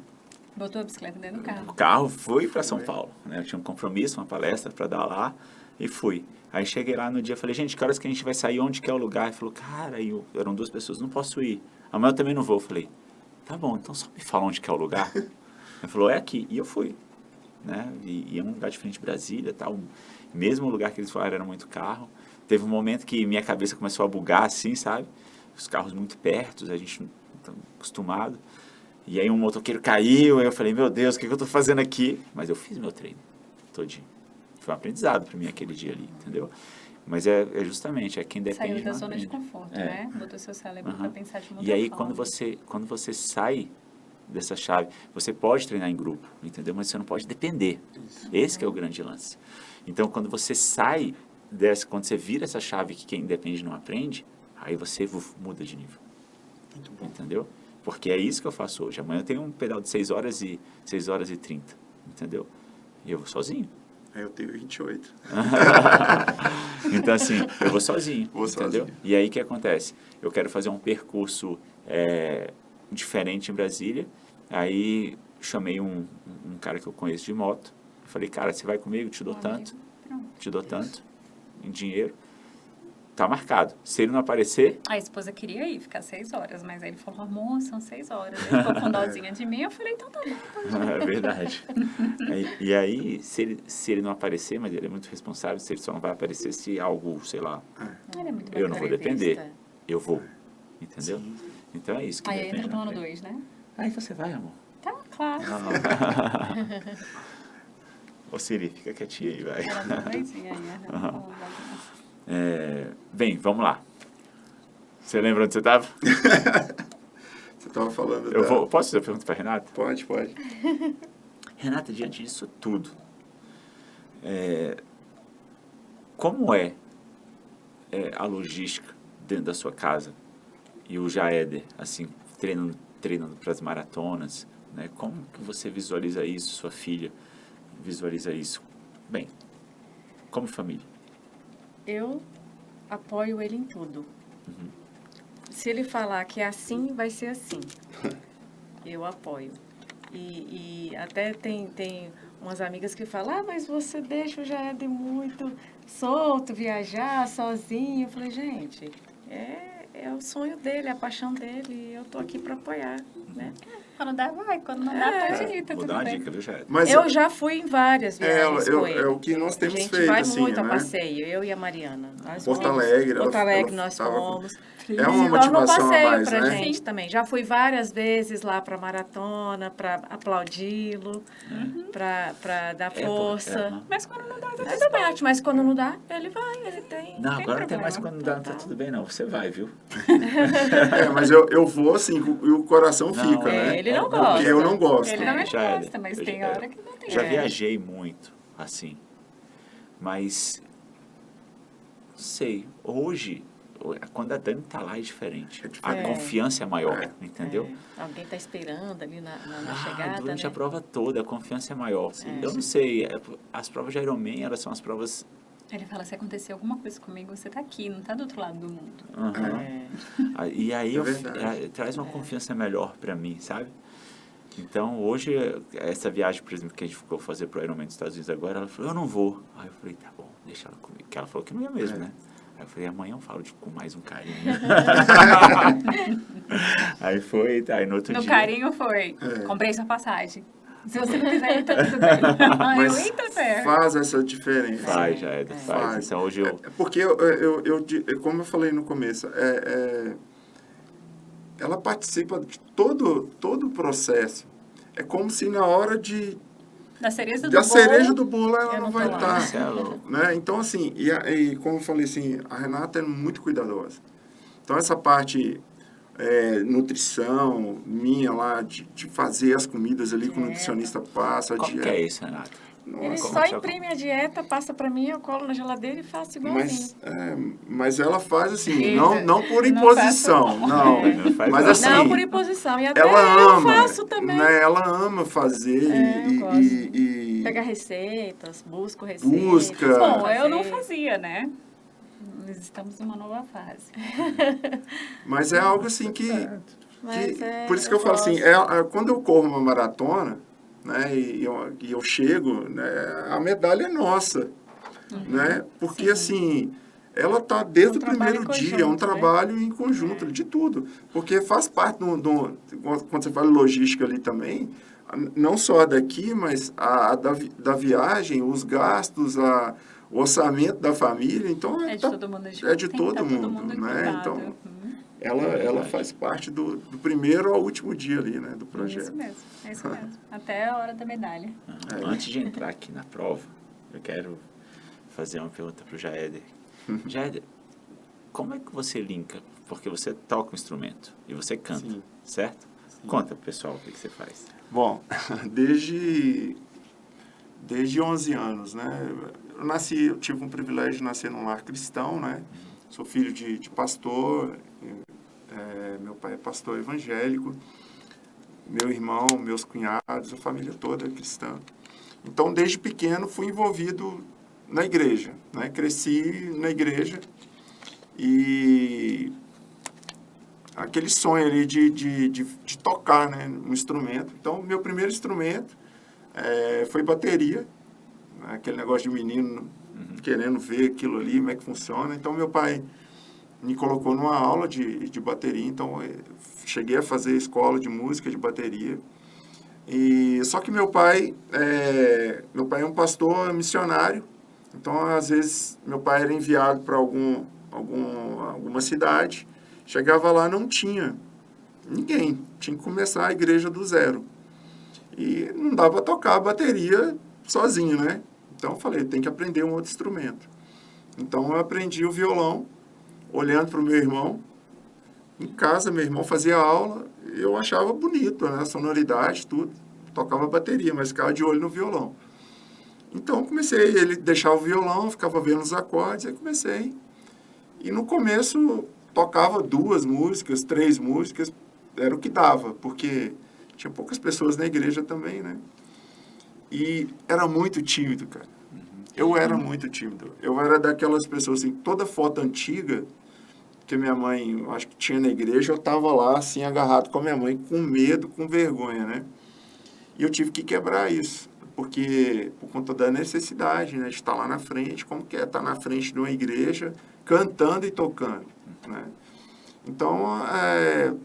botou a bicicleta dentro do carro. o carro, fui para São Paulo, né? Eu tinha um compromisso, uma palestra para dar lá, e fui. Aí cheguei lá no dia, falei, gente, que horas que a gente vai sair, onde que é o lugar? Ele falou, cara, eram 2 pessoas, não posso ir. Amanhã eu também não vou. Eu falei, tá bom, então só me fala onde que é o lugar. Ele falou, é aqui. E eu fui. Né? E é um lugar diferente de Brasília, tal. Mesmo lugar que eles falaram era muito carro. Teve um momento que minha cabeça começou a bugar assim, sabe? Os carros muito perto, a gente não está acostumado. E aí um motoqueiro caiu, aí eu falei, meu Deus, o que eu estou fazendo aqui? Mas eu fiz meu treino todinho. Foi um aprendizado para mim aquele dia ali, entendeu? Mas justamente, quem depende. Saiu da zona de conforto, né? Botou seu cérebro para pensar de uma outra E aí, forma. quando você sai dessa chave, você pode treinar em grupo, entendeu? Mas você não pode depender. Esse que é o grande lance. Então, quando você sai quando você vira essa chave que quem depende não aprende, aí você muda de nível. Muito bom. Entendeu? Porque é isso que eu faço hoje. Amanhã eu tenho um pedal de 6 horas e 30, entendeu? E eu vou sozinho. Eu tenho 28. Então, assim, eu vou sozinho, entendeu? Sozinho. E aí, o que acontece? Eu quero fazer um percurso diferente em Brasília. Aí, chamei um cara que eu conheço de moto. Falei, cara, você vai comigo? Te dou tanto. Te dou tanto. em dinheiro, tá marcado. Se ele não aparecer... A esposa queria ir, ficar 6 horas, mas aí ele falou, amor, são 6 horas. Ele ficou com dozinha de mim, eu falei, então tá bom. É verdade. E aí, se ele não aparecer, mas ele é muito responsável, se ele só não vai aparecer se algo, sei lá, Ele é muito eu não vou depender, Entrevista. eu vou. Entendeu? Então é isso que Aí depende. entra o plano 2, né? Aí você vai, amor. Tá, claro. Ô Siri, fica quietinha aí, vai. Ela dá doisinha aí, né? Bem, vamos lá. Você lembra onde você estava? Você estava falando Posso fazer a pergunta para Renata? Pode. Renata, diante disso tudo, como é a logística dentro da sua casa? E o Jaéder, assim, treinando para as maratonas, né? Como que você visualiza isso, sua filha visualiza isso? Bem, como família. Eu apoio ele em tudo. Se ele falar que é assim, vai ser assim. Eu apoio. E até tem umas amigas que falam, mas você deixa o Jaéder muito solto, viajar sozinho. Eu falei, gente, é o sonho dele, é a paixão dele, e eu tô aqui para apoiar, né? Quando dá, vai. Quando não dá, pode ir, tá Vou tudo dar uma bem. dica do Jaéder. Mas Eu já fui em várias viagens com ele. é o que nós temos a gente feito, vai assim, muito a né? passeio, eu e a Mariana. Nós Porto fomos. Alegre, Porto ela Alegre nós tava com- fomos. É uma Se torna um motivação a passeio mais, pra né? gente também. Já fui várias vezes lá pra maratona, pra aplaudi-lo, pra dar força. Mas quando não dá, tá Mas também acho, mas quando não dá, ele vai, ele tem. Não, tem agora não tem problema. mais quando dá, não tá tudo bem não. Você vai, viu? Mas eu vou assim, e o coração Não, fica, né? Ele não não, gosta. Porque eu não gosto. Ele também Jaéder, gosta, mas eu tem já- hora que não tem. Já É. viajei muito, assim. Mas, não sei, hoje, quando a Dani tá lá é diferente. É A diferente. confiança é maior, entendeu? Alguém tá esperando ali na Ah, chegada, durante né? a prova toda, a confiança é maior. Eu não sei, as provas de Ironman, elas são as provas... Ele fala, se acontecer alguma coisa comigo, você tá aqui, não tá do outro lado do mundo. Aham. É. E aí É verdade. traz uma confiança melhor para mim, sabe? Então, hoje, essa viagem, por exemplo, que a gente ficou fazer pro Ironman dos Estados Unidos agora, ela falou, eu não vou. Aí eu falei, tá bom, deixa ela comigo. Porque ela falou que não ia mesmo, né? Aí eu falei, amanhã eu falo com mais um carinho. Aí foi, tá, aí no outro No dia... carinho foi, comprei sua passagem. Se você não quiser ir, tá tudo bem. Mas Eita, ferro. faz essa diferença. Faz, já faz. Faz. Então, hoje eu... Porque, como eu falei no começo, ela participa de todo o processo. É como se na hora Da cereja do da bolo. cereja do bolo ela Eu não não vai tô lá. estar. Isso é louco. Né? Então, assim, e como eu falei assim, a Renata é muito cuidadosa. Então, essa parte nutrição minha lá, de fazer as comidas ali que o nutricionista passa. a Como dieta. que é isso, Renata? Ele Nossa. só imprime a dieta, passa pra mim, eu colo na geladeira e faço igualzinho. Mas ela faz assim, Eita, não por não imposição, não. Não faz Mas não. assim, Não por imposição, e até ela eu ama, faço também. né? Ela ama fazer eu gosto. e Pega receitas, busco receitas. Busca. Bom, eu não fazer. fazia, né? Nós estamos numa nova fase. mas é algo assim que Mas por isso que eu falo assim, quando eu corro uma maratona, né, e eu chego, né, a medalha é nossa, né? Porque assim, ela tá desde o trabalho primeiro em dia, é um conjunto, né? trabalho em conjunto, de tudo, porque faz parte quando você fala logística ali também, não só daqui, mas da viagem, os gastos, o orçamento da família, então É de todo mundo. é de Tem que todo tá mundo, né? equipado. Então, ela faz parte do primeiro ao último dia ali, né, do projeto. Isso mesmo, é isso mesmo. Até a hora da medalha. Antes de entrar aqui na prova, eu quero fazer uma pergunta para o Jaéder. Jaéder, como é que você linka? Porque você toca um instrumento e você canta, Sim. certo? Conta pro pessoal o que você faz. Bom, desde 11 anos, né? Eu tive um privilégio de nascer num lar cristão, né? Sou filho de pastor, meu pai é pastor evangélico, meu irmão, meus cunhados, a família toda é cristã. Então, desde pequeno, fui envolvido na igreja, né? Cresci na igreja e aquele sonho ali de tocar, né, um instrumento. Então, meu primeiro instrumento foi bateria, né, aquele negócio de menino querendo ver aquilo ali, como é que funciona. Então, meu pai me colocou numa aula de bateria, então cheguei a fazer escola de música de bateria. E só que meu pai é um pastor missionário, então às vezes meu pai era enviado para alguma cidade, chegava lá, não tinha ninguém, tinha que começar a igreja do zero. E não dava para tocar a bateria sozinho, né? Então eu falei, tem que aprender um outro instrumento. Então eu aprendi o violão, olhando para o meu irmão. Em casa, meu irmão fazia aula, eu achava bonito, né? A sonoridade, tudo. Tocava bateria, mas ficava de olho no violão. Então comecei, ele deixava o violão, ficava vendo os acordes, aí comecei. E no começo tocava 2 músicas, 3 músicas, era o que dava, porque tinha poucas pessoas na igreja também, né? E era muito tímido, cara. Eu era muito tímido. Eu era daquelas pessoas, assim, toda foto antiga que minha mãe, eu acho que tinha na igreja, eu tava lá, assim, agarrado com a minha mãe, com medo, com vergonha, né? E eu tive que quebrar isso, porque por conta da necessidade, né, de estar lá na frente, como que é estar na frente de uma igreja, cantando e tocando, né? Então,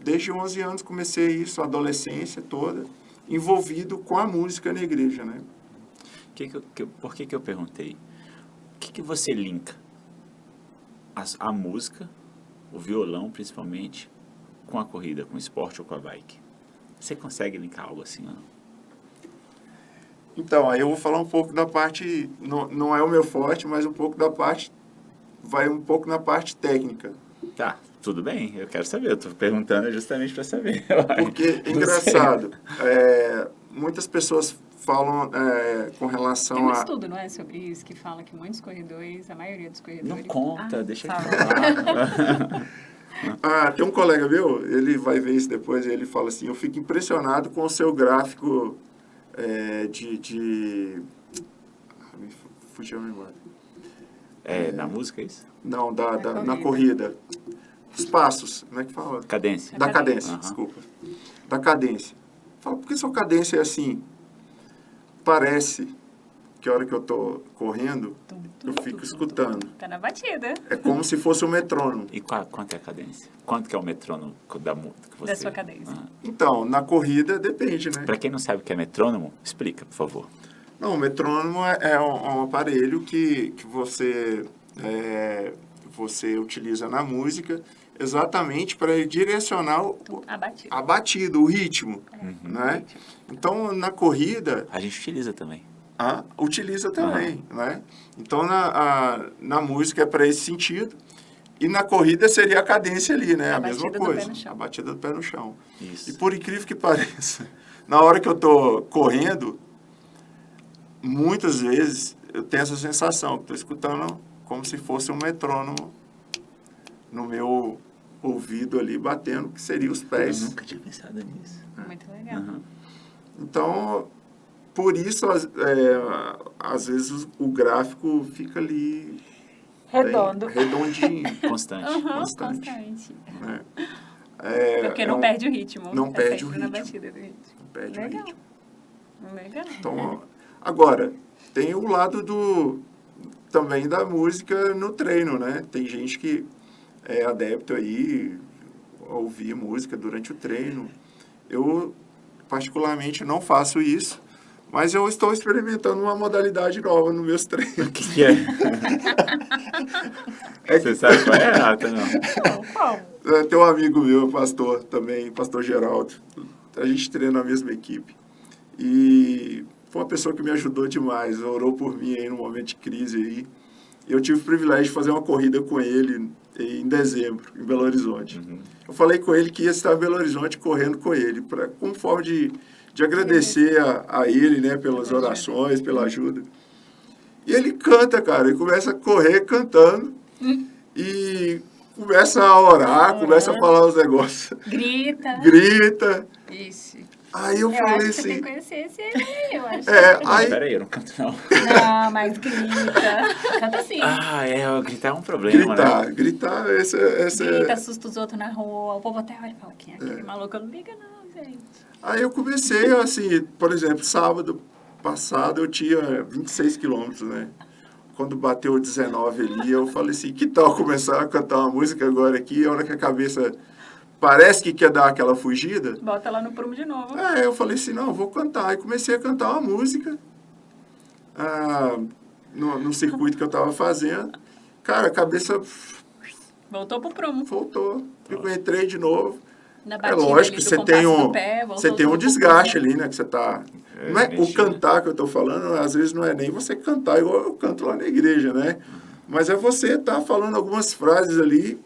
desde 11 anos comecei isso, a adolescência toda, envolvido com a música na igreja, né? Por que eu perguntei? O que você linka a música, o violão principalmente, com a corrida, com o esporte ou com a bike? Você consegue linkar algo assim, não? Então, aí eu vou falar um pouco da parte, não é o meu forte, mas um pouco da parte, vai um pouco na parte técnica. Tá, tudo bem, eu quero saber, eu tô perguntando justamente para saber. Porque, engraçado, muitas pessoas falam com relação Tem um a... estudo, não é, sobre isso, que fala que muitos corredores, a maioria dos corredores... Não conta, deixa eu falar. Tem um colega meu, ele vai ver isso depois, ele fala assim, eu fico impressionado com o seu gráfico me fugiu a memória. Na música, é isso? Não, na corrida. Os passos, como é que fala? Cadência. Da cadência, desculpa. Da cadência. Fala, por que sua cadência é assim? Parece que a hora que eu tô correndo, eu fico escutando. Tá na batida. É como se fosse um metrônomo. E quanto é a cadência? Quanto que é o metrônomo da sua cadência? Então, na corrida depende, né? Para quem não sabe o que é metrônomo, explica, por favor. Não, o metrônomo é um aparelho que você utiliza na música exatamente para direcionar a batida, o ritmo, né? Então, na corrida... A gente utiliza também. Utiliza também, né? Então, na música é para esse sentido. E na corrida seria a cadência ali, né? A mesma coisa. A batida do pé no chão. Isso. E por incrível que pareça, na hora que eu tô correndo, muitas vezes eu tenho essa sensação, que estou escutando como se fosse um metrônomo no meu ouvido ali, batendo, que seria os pés. Eu nunca tinha pensado nisso. Muito legal. Então, por isso, às vezes o gráfico fica ali... redondinho. Constante. Porque não perde o ritmo. Não perde o ritmo. Na batida do ritmo. Não perde o ritmo. Legal. Então, agora, tem o lado também da música no treino, né? Tem gente que é adepto aí a ouvir música durante o treino. Eu, particularmente, não faço isso, mas eu estou experimentando uma modalidade nova nos meus treinos. O que é? Você sabe qual é, Renata? Não. Qual? Tem um amigo meu, pastor também, pastor Geraldo. A gente treina na mesma equipe. E foi uma pessoa que me ajudou demais, orou por mim aí no momento de crise aí. Eu tive o privilégio de fazer uma corrida com ele em dezembro, em Belo Horizonte. Eu falei com ele que ia estar em Belo Horizonte correndo com ele, como forma de agradecer a ele, né, pelas orações, pela ajuda. E ele canta, cara, ele começa a correr cantando e começa a orar, começa a falar os negócios. Grita. Ixi. Aí eu falei assim... Você tem que conhecer esse aí, eu acho. Aí... Peraí, eu não canto não. Não, mas grita. Canta sim. Gritar é um problema, né? Gritar, esse... Grita, assusta os outros na rua, o povo até olha e fala, quem é aquele maluco? Não liga não, gente. Aí eu comecei, assim, por exemplo, sábado passado eu tinha 26 quilômetros, né? quando bateu 19 ali, eu falei assim, que tal começar a cantar uma música agora aqui, a hora que a cabeça parece que quer dar aquela fugida. Bota lá no prumo de novo. Eu falei assim, não, vou cantar. Aí comecei a cantar uma música no circuito que eu estava fazendo. Cara, a cabeça Voltou pro prumo. voltou. Eu entrei de novo. Na É batida lógico, ali do você compasso tem do pé, voltou você tem um tudo pro desgaste prumo. ali, né? Que você tá. Não é, o cantar que eu estou falando, às vezes não é nem você cantar igual eu canto lá na igreja, né? Mas é você estar falando algumas frases ali,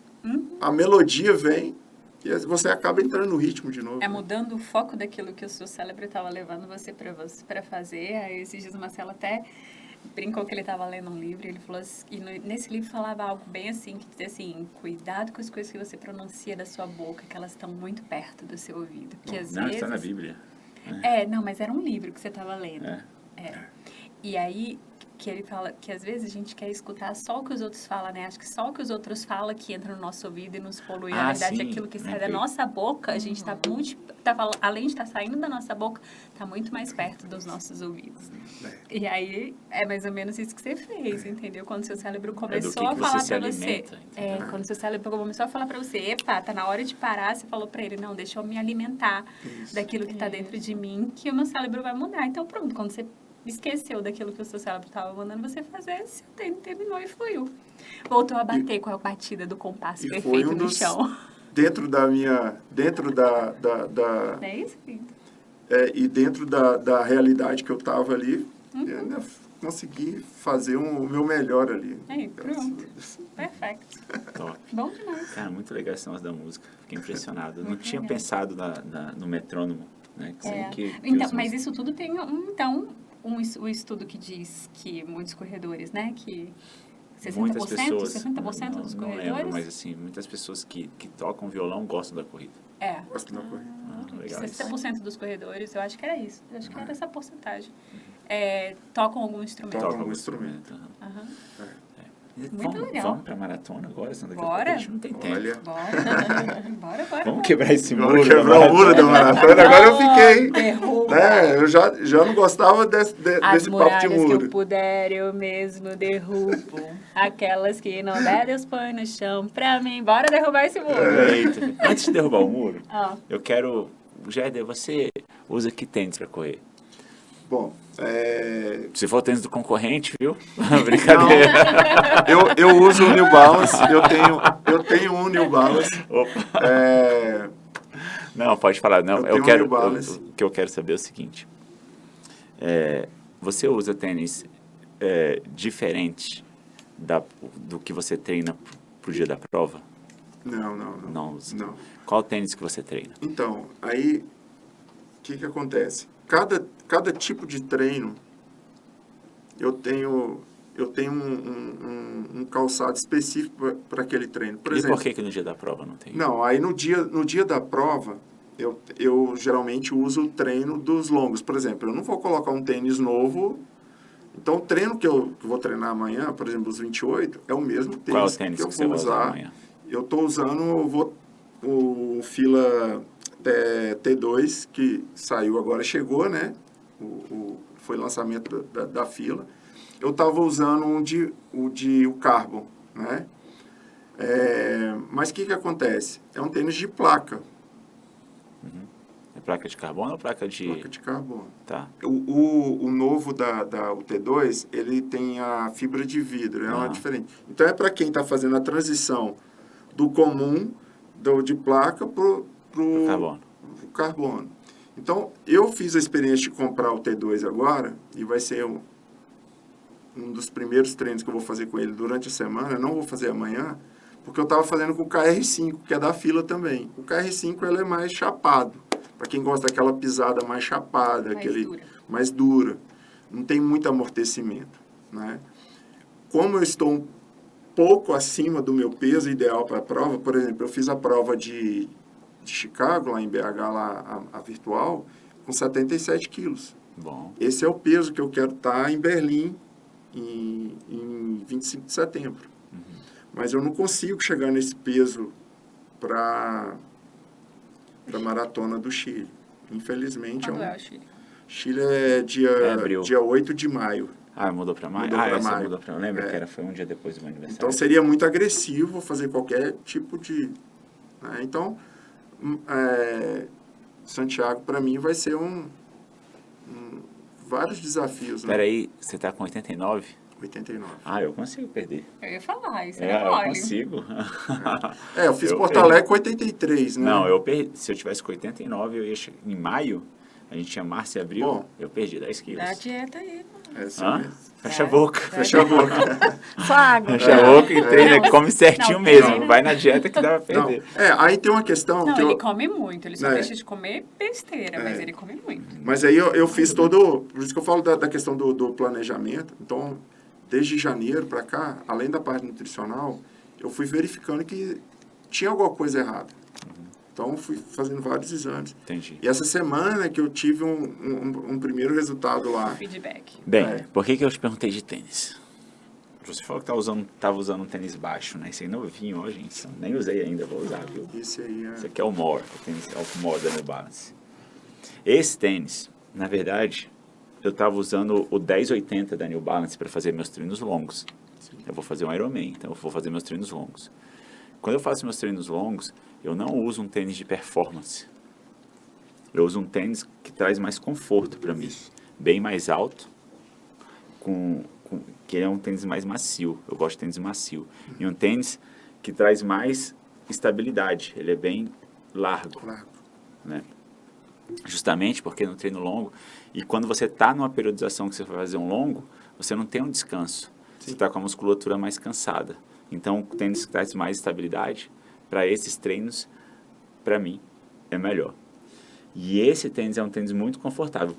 a melodia vem e você acaba entrando no ritmo de novo. É mudando o foco daquilo que o seu cérebro estava levando você para fazer. Aí esses dias o Marcelo até brincou que ele estava lendo um livro, ele falou assim, e nesse livro falava algo bem assim, que dizia assim, cuidado com as coisas que você pronuncia da sua boca, que elas estão muito perto do seu ouvido. Porque às vezes... está na Bíblia. Não, mas era um livro que você estava lendo. E aí, que ele fala que às vezes a gente quer escutar só o que os outros falam, né? Acho que só o que os outros falam que entra no nosso ouvido e nos polui. Na verdade, sim, aquilo que sai da nossa boca, a gente está além de estar saindo da nossa boca, está muito mais perto dos nossos ouvidos. E aí, é mais ou menos isso que você fez, entendeu? Quando seu cérebro começou a falar para você. Quando seu cérebro começou a falar para você, epa, tá na hora de parar, você falou para ele, não, deixa eu me alimentar daquilo que está dentro de mim, que o meu cérebro vai mudar. Então, pronto, quando você esqueceu daquilo que o seu cérebro estava mandando você fazer, seu tempo terminou e fluiu. Voltou a bater com a batida do compasso perfeito no chão. Dentro da minha... É isso, filho? E dentro da realidade que eu estava ali, eu ainda consegui fazer o meu melhor ali. Aí, pronto. Perfeito. Top. Bom demais. Cara, muito legal esse negócio da música. Fiquei impressionado. Não tinha pensado no metrônomo, né? Então, mas isso tudo tem o estudo que diz que muitos corredores, né, que 60%, pessoas, 60% dos corredores... Não lembro, mas assim, muitas pessoas que tocam violão gostam da corrida. Gostam da corrida. Legal 60% dos corredores, eu acho que era isso. Eu acho que era essa porcentagem. Tocam algum instrumento. Tocam algum instrumento. Muito legal. Vamos pra maratona agora, senão daqui a Bora. pouco a gente não tem tempo. Olha. Bora. Vamos quebrar esse muro. Vamos quebrar o muro da maratona. Agora eu fiquei... Derruba. Eu já não gostava desse papo de As muralhas que muro. eu puder, eu mesmo derrubo. Aquelas que não der, Deus põe no chão pra mim. Bora derrubar esse muro. Eita. Antes de derrubar o muro, eu quero... Jéder, você usa que tênis pra correr? Bom, Se for tênis do concorrente, viu? Brincadeira. Não, eu uso o New Balance, eu tenho um New Balance. Não, pode falar. Não, Eu tenho New Balance. O que eu quero saber é o seguinte. Você usa tênis diferente do que você treina pro dia da prova? Não usa. Não. Qual tênis que você treina? Então, aí, o que acontece? Cada tipo de treino, eu tenho um calçado específico para aquele treino. Por exemplo, por que no dia da prova não tem? Não, aí no dia da prova, eu geralmente uso o treino dos longos. Por exemplo, eu não vou colocar um tênis novo. Então, o treino que eu vou treinar amanhã, por exemplo, os 28, é o mesmo tênis, Qual é o tênis que eu que você vou vai usar amanhã? Eu estou usando o Fila T2, que saiu agora, chegou, né? Foi lançamento da Fila. Eu estava usando o Carbon, né? Mas o que acontece? É um tênis de placa. É placa de carbono ou placa de... Placa de carbono. Tá. O novo o T2, ele tem a fibra de vidro, é uma diferente. Então, é para quem está fazendo a transição do comum, de placa, pro carbono. Então, eu fiz a experiência de comprar o T2 agora, e vai ser um dos primeiros treinos que eu vou fazer com ele durante a semana. Eu não vou fazer amanhã, porque eu estava fazendo com o KR5, que é da Fila também. O KR5 ele é mais chapado, para quem gosta daquela pisada mais chapada, mais dura. Não tem muito amortecimento, né? Como eu estou um pouco acima do meu peso ideal para a prova, por exemplo, eu fiz a prova de Chicago, lá em BH, a virtual, com 77 quilos. Bom. Esse é o peso que eu quero estar em Berlim em 25 de setembro. Mas eu não consigo chegar nesse peso para a maratona do Chile. Infelizmente. Quando é o Chile? Chile é dia 8 de maio. Ah, mudou para maio? Mudou pra Essa maio. mudou para... Lembra foi um dia depois do meu aniversário. Então seria muito agressivo fazer qualquer tipo de... né? Então, Santiago para mim vai ser vários desafios. Né? Peraí, você está com 89? 89. Ah, eu consigo perder. Eu ia falar, isso É, é eu mole. consigo. Eu fiz Eu Porto perdi. Alegre com 83, né? Não, eu perdi. Se eu tivesse com 89, eu ia em maio, a gente tinha março e abril, Bom. eu perdi 10 quilos. Dá dieta aí. Essa Hã? mesmo. Fecha a boca. Fecha a boca. Só água. Fecha a boca e treina, Não, come certinho não, mesmo. treina. Vai na dieta que dá pra Não, perder. aí tem uma questão Não, que ele eu... come muito, ele só É. deixa de comer besteira, mas ele come muito. Mas aí eu fiz todo... Por isso que eu falo da questão do planejamento. Então, desde janeiro para cá, além da parte nutricional, eu fui verificando que tinha alguma coisa errada. Então, fui fazendo vários exames. Entendi. E essa semana que eu tive um primeiro resultado lá. Feedback. Bem, É. por que eu te perguntei de tênis? Você falou que tava usando um tênis baixo, né? Esse aí novinho, ó, gente. Nem usei ainda, vou usar, viu? Esse aí Esse aqui é o More, o tênis é o More da New Balance. Esse tênis, na verdade, eu tava usando o 1080 da New Balance para fazer meus treinos longos. Eu vou fazer um Ironman, então eu vou fazer meus treinos longos. Quando eu faço meus treinos longos, eu não uso um tênis de performance. Eu uso um tênis que traz mais conforto para mim. Bem mais alto, que é um tênis mais macio. Eu gosto de tênis macio. E um tênis que traz mais estabilidade. Ele é bem largo, Largo. né? Justamente porque no treino longo, e quando você está numa periodização que você vai fazer um longo, você não tem um descanso. Você está com a musculatura mais cansada. Então, o tênis que traz mais estabilidade, para esses treinos, para mim, é melhor. E esse tênis é um tênis muito confortável.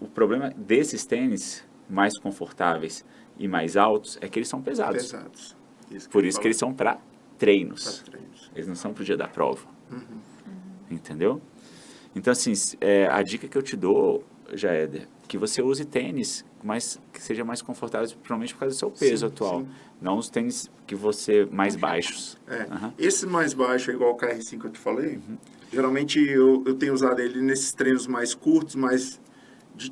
O problema desses tênis mais confortáveis e mais altos é que eles são pesados. Pesados. Por isso que eles são para treinos. Pra treinos. Eles não são para o dia da prova. Entendeu? Então, assim, a dica que eu te dou, Jaéder, que você use tênis que seja mais confortável, provavelmente por causa do seu peso atual. sim. Não os tênis que você mais baixos. Aham. Esse mais baixo, igual o KR5 que eu te falei, geralmente eu tenho usado ele nesses treinos mais curtos, mais de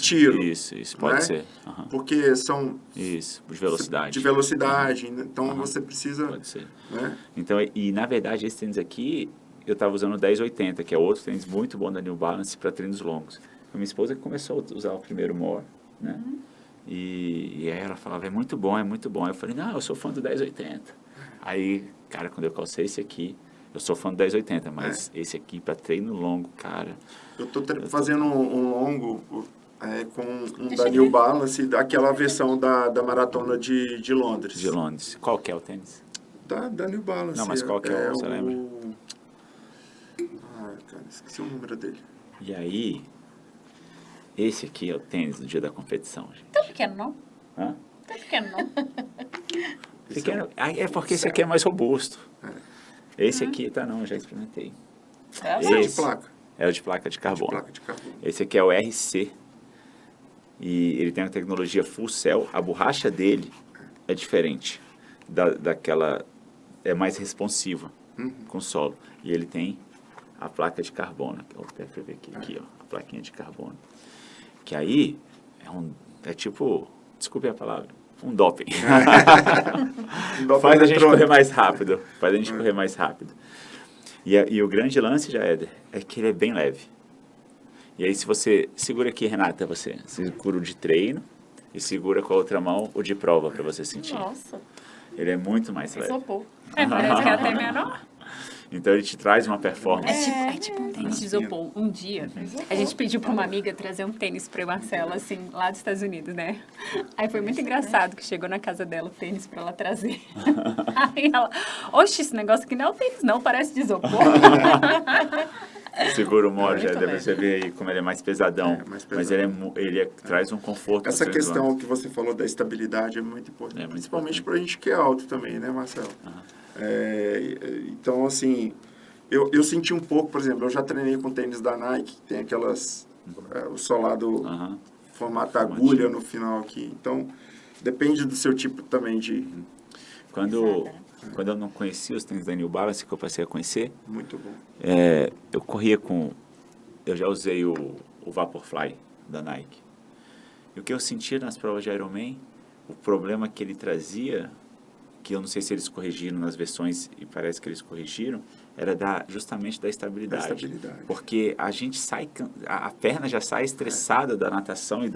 tiro. Isso, pode né? ser. Aham. Porque são Isso, de velocidade. de velocidade, então você precisa... Pode ser. Né? Então, e na verdade, esse tênis aqui, eu estava usando o 1080, que é outro tênis muito bom da New Balance para treinos longos. Foi minha esposa que começou a usar o primeiro More, né? E aí ela falava, é muito bom, é muito bom. Eu falei, não, eu sou fã do 1080. Aí, cara, quando eu calcei esse aqui, eu sou fã do 1080, mas esse aqui para treino longo, cara... Eu estou fazendo um longo com um da New Balance, daquela versão da maratona de Londres. De Londres. Qual que é o tênis? Da New Balance. Não, mas qual que é o, você lembra? Cara, esqueci o número dele. E aí, esse aqui é o tênis do dia da competição, gente. Tá pequeno, não? Hã? Tá pequeno, não? Pequeno, é porque esse aqui é mais robusto. Esse aqui, tá não, já experimentei. Tá Esse é de Esse placa. é o de placa de carbono. Placa de carbono. Esse aqui é o RC. E ele tem a tecnologia Full Cell. A borracha dele é diferente daquela... É mais responsiva com o solo. E ele tem a placa de carbono. Vou até ver aqui, ó. A plaquinha de carbono. Que aí é tipo... Desculpe a palavra. Um doping. Faz a gente correr mais rápido. Faz a gente correr mais rápido. E o grande lance, Jaéder, é que ele é bem leve. E aí, se você... Segura aqui, Renata, você. Segura o de treino e segura com a outra mão o de prova para você sentir. Nossa, Ele é muito mais leve. isopor. Parece que é até menor. Então, ele te traz uma performance. É tipo um tênis de isopor. Um dia, a gente pediu pra uma amiga trazer um tênis pra Marcela, assim, lá dos Estados Unidos, né? Aí foi muito engraçado que chegou na casa dela o tênis pra ela trazer. Aí ela, oxe, esse negócio aqui não é o tênis, não, parece de isopor. Segura o More, Muito Jaéder, leve. você vê aí como ele é mais pesadão. Mais Mas pesadão. ele traz um conforto. Essa nos treinos questão longos. que você falou da estabilidade é muito importante. É muito Principalmente importante. para a gente que é alto também, né, Marcelo? Então, assim, eu senti um pouco, por exemplo, eu já treinei com tênis da Nike, tem aquelas... o solado Aham. formato agulha no final aqui. Então, depende do seu tipo também de... Quando eu não conhecia os tênis da New Balance, que eu passei a conhecer, Muito bom. eu corria com... Eu já usei o Vaporfly da Nike. E o que eu sentia nas provas de Ironman, o problema que ele trazia, que eu não sei se eles corrigiram nas versões, e parece que eles corrigiram, era justamente da estabilidade. Porque a gente sai, a perna já sai estressada da natação e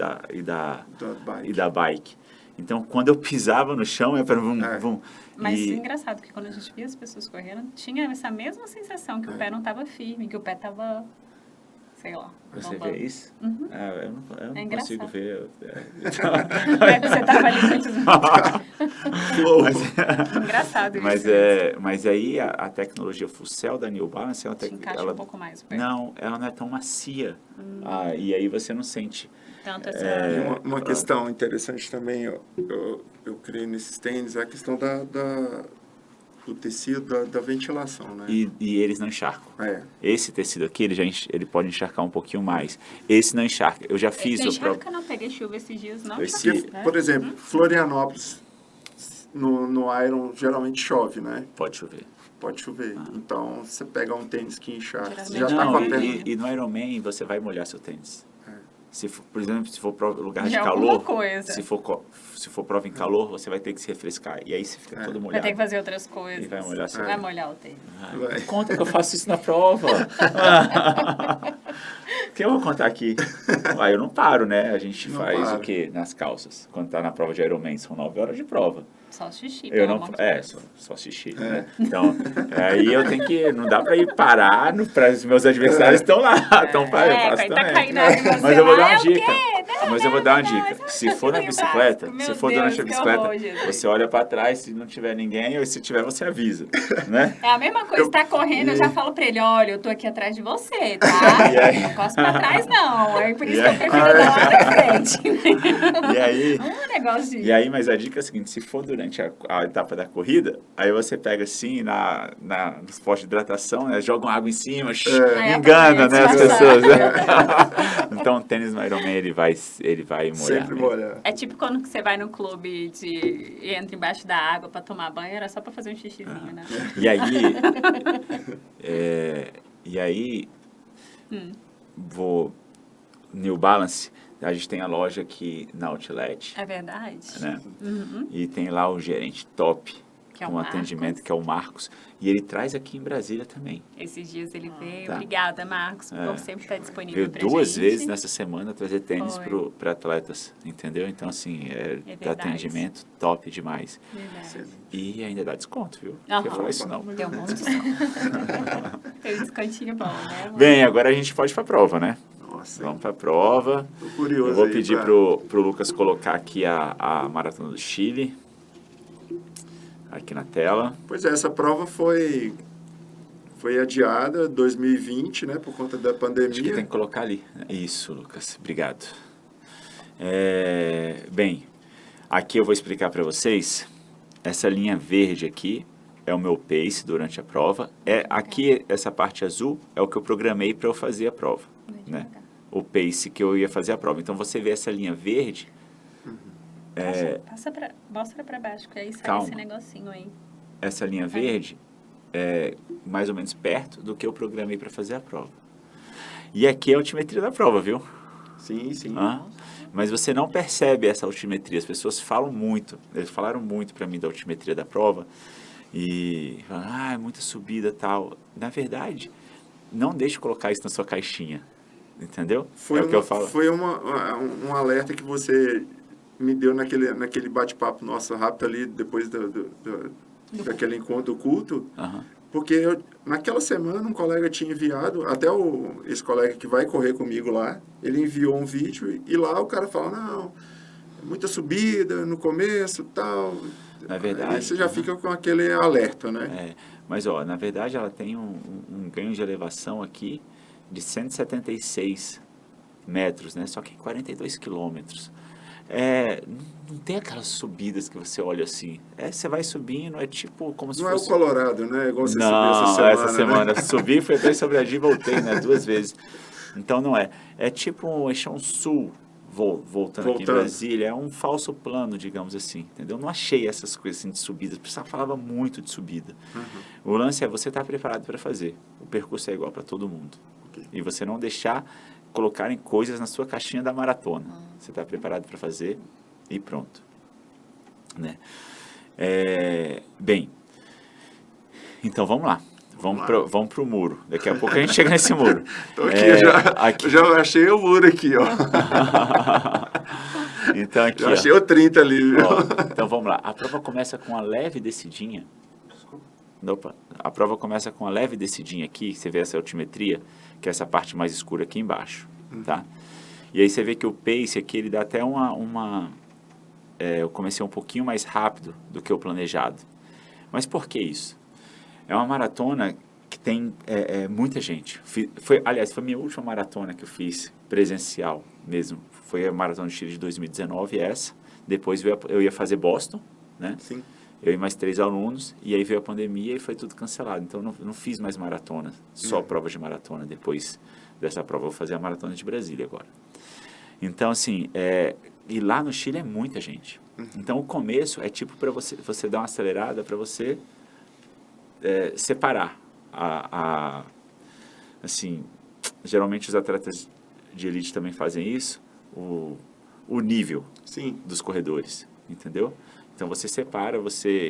da bike. Então, quando eu pisava no chão, para vum. Mas é engraçado, porque quando a gente via as pessoas correndo, tinha essa mesma sensação, que o pé não estava firme, que o pé estava, sei lá. Você vê isso? Uhum. Eu não consigo ver. Você estava ali antes. Engraçado isso. Mas aí a tecnologia Full Cell da New Balance, te encaixa um pouco mais o pé. Não, ela não é tão macia. E aí você não sente. Tanto essa... Uma questão interessante também, eu creio nesses tênis, é a questão do tecido, da ventilação, né? E eles não encharcam. Esse tecido aqui, ele pode encharcar um pouquinho mais. Esse não encharca. Eu já fiz o próprio... não peguei chuva esses dias, não. Por exemplo, Florianópolis, no Iron, geralmente chove, né? Pode chover. Pode chover. Então, você pega um tênis que encharca, você já está com a perna... E no Ironman, você vai molhar seu tênis. Se for, por exemplo, se for lugar de já calor, coisa. se for prova em calor, você vai ter que se refrescar. E aí você fica todo molhado. Vai ter que fazer outras coisas. E vai molhar seu Vai molhar o tênis. Conta que eu faço isso na prova. O que eu vou contar aqui? Eu não paro, né? A gente faz o quê? Nas calças. Quando tá na prova de Ironman, são 9 horas de prova. Só xixi, só xixi, né? Então, aí eu tenho que... Não dá pra ir parar para os meus adversários estão lá. Estão parados também. Mas eu vou dar uma dica. Mas eu vou dar uma dica. Se for na bicicleta, durante a bicicleta, você olha pra trás, se não tiver ninguém, ou se tiver, você avisa, né? É a mesma coisa, tá correndo, eu já falo pra ele, olha, eu tô aqui atrás de você, tá? Não costa pra trás, não. É por isso que eu prefiro dar lá na frente. E aí... Um negócio de... E aí, mas a dica é a seguinte, se for durante a etapa da corrida, aí você pega assim, nos postos de hidratação, né, joga água em cima, engana, né, as pessoas. Né? Então, o tênis no Ironman, ele vai molhar. Sempre molhar. É tipo quando você vai no clube e entra embaixo da água pra tomar banho, era só pra fazer um xixizinho, né? E aí, New Balance, a gente tem a loja aqui na Outlet. É verdade. Né? E tem lá o gerente top, que é um atendimento, que é o Marcos. E ele traz aqui em Brasília também. Esses dias ele veio. Obrigada, Marcos, por sempre estar disponível pra gente. Veio 2 vezes nessa semana trazer tênis para atletas, entendeu? Então, assim, atendimento top demais. Verdade. E ainda dá desconto, viu? Não quer falar isso não. Tem um monte de desconto. Tem um descontinho bom, né? Bem, agora a gente pode ir para a prova, né? Nossa, vamos para a prova. Tô curioso. Eu vou pedir pro Lucas colocar aqui a Maratona do Chile. Aqui na tela. Pois é, essa prova foi adiada 2020, né, por conta da pandemia. Acho que tem que colocar ali. Isso, Lucas. Obrigado. Bem, aqui eu vou explicar para vocês. Essa linha verde aqui é o meu pace durante a prova. Aqui, essa parte azul, é o que eu programei para eu fazer a prova. Né? O pace que eu ia fazer a prova. Então, você vê essa linha verde... Mostra pra baixo, que aí sai Calma. Esse negocinho aí. Essa linha verde é mais ou menos perto do que eu programei para fazer a prova. E aqui é a altimetria da prova, viu? Sim, sim. Mas você não percebe essa altimetria. As pessoas falam muito. Eles falaram muito para mim da altimetria da prova. E falam, é muita subida e tal. Na verdade, não deixe colocar isso na sua caixinha. Entendeu? O que eu falo. Foi um alerta que você... me deu naquele bate-papo nosso rápido ali, depois daquele encontro culto, porque naquela semana um colega tinha enviado, até esse colega que vai correr comigo lá, ele enviou um vídeo e lá o cara fala, não, muita subida no começo e tal. Na verdade... Aí você já fica com aquele alerta, né? Mas, na verdade, ela tem um ganho de elevação aqui de 176 metros, né? Só que 42 quilômetros. Não tem aquelas subidas que você olha assim. Você vai subindo, é tipo como se fosse... Não é o Colorado, né? Igual você subiu essa semana. Né? Subi, fui até Sobradinho e voltei, né? 2 vezes. Então, não é. É tipo um eixão sul voltando aqui em Brasília. É um falso plano, digamos assim. Entendeu? Não achei essas coisas assim de subida. O pessoal falava muito de subida. O lance é você estar preparado para fazer. O percurso é igual para todo mundo. E você não deixar... colocarem coisas na sua caixinha da maratona. você está preparado para fazer e pronto. Né? Bem, então vamos lá. Vamos pro muro. Daqui a pouco a gente chega nesse muro. Tô aqui, eu já achei o muro aqui, ó. Então aqui, já achei o 30 ali, viu? Ó, então vamos lá. A prova começa com uma leve descidinha. Opa. A prova começa com uma leve descidinha aqui. Você vê essa altimetria, que é essa parte mais escura aqui embaixo. Tá? E aí você vê que o pace aqui, ele dá até eu comecei um pouquinho mais rápido do que o planejado. Mas por que isso? É uma maratona que tem muita gente. Aliás, foi a minha última maratona que eu fiz presencial mesmo. Foi a Maratona do Chile de 2019, essa. Depois eu ia fazer Boston, né? Sim. Eu e mais 3 alunos. E aí veio a pandemia e foi tudo cancelado. Então, não fiz mais maratona, só provas de maratona. Depois dessa prova, eu vou fazer a Maratona de Brasília agora. Então, assim, e lá no Chile é muita gente. Então, o começo é tipo para você dar uma acelerada, para você separar assim, geralmente os atletas de elite também fazem isso, o nível Sim. dos corredores, entendeu? Então você separa,